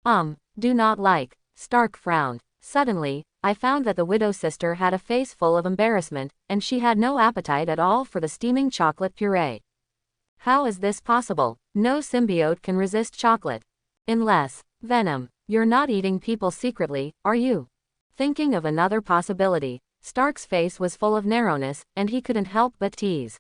Do not like. Stark frowned. Suddenly, I found that the widow's sister had a face full of embarrassment, and she had no appetite at all for the steaming chocolate puree. How is this possible? No symbiote can resist chocolate. Unless, Venom, you're not eating people secretly, are you? Thinking of another possibility, Stark's face was full of narrowness, and he couldn't help but tease.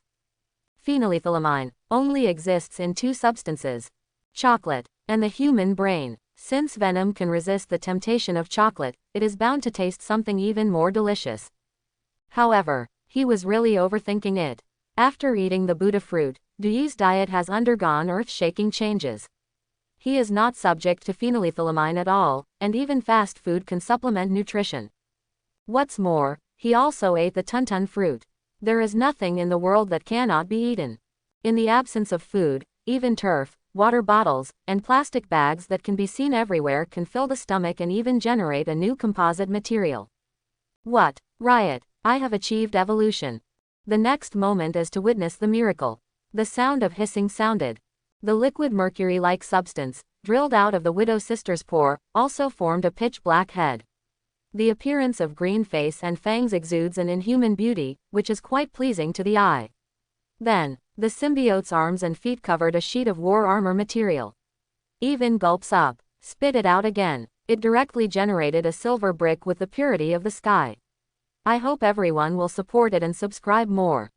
Phenylethylamine only exists in 2 substances: chocolate and the human brain. Since Venom can resist the temptation of chocolate, it is bound to taste something even more delicious. However, he was really overthinking it. After eating the Buddha fruit, Duyi's diet has undergone earth-shaking changes. He is not subject to phenylethylamine at all, and even fast food can supplement nutrition. What's more, he also ate the tuntun fruit. There is nothing in the world that cannot be eaten. In the absence of food, even turf, water bottles, and plastic bags that can be seen everywhere can fill the stomach and even generate a new composite material. What? Riot, I have achieved evolution. The next moment is to witness the miracle. The sound of hissing sounded. The liquid mercury-like substance, drilled out of the widow sister's pore, also formed a pitch-black head. The appearance of green face and fangs exudes an inhuman beauty, which is quite pleasing to the eye. Then, the symbiote's arms and feet covered a sheet of war armor material. Even gulps up, spit it out again. It directly generated a silver brick with the purity of the sky. I hope everyone will support it and subscribe more.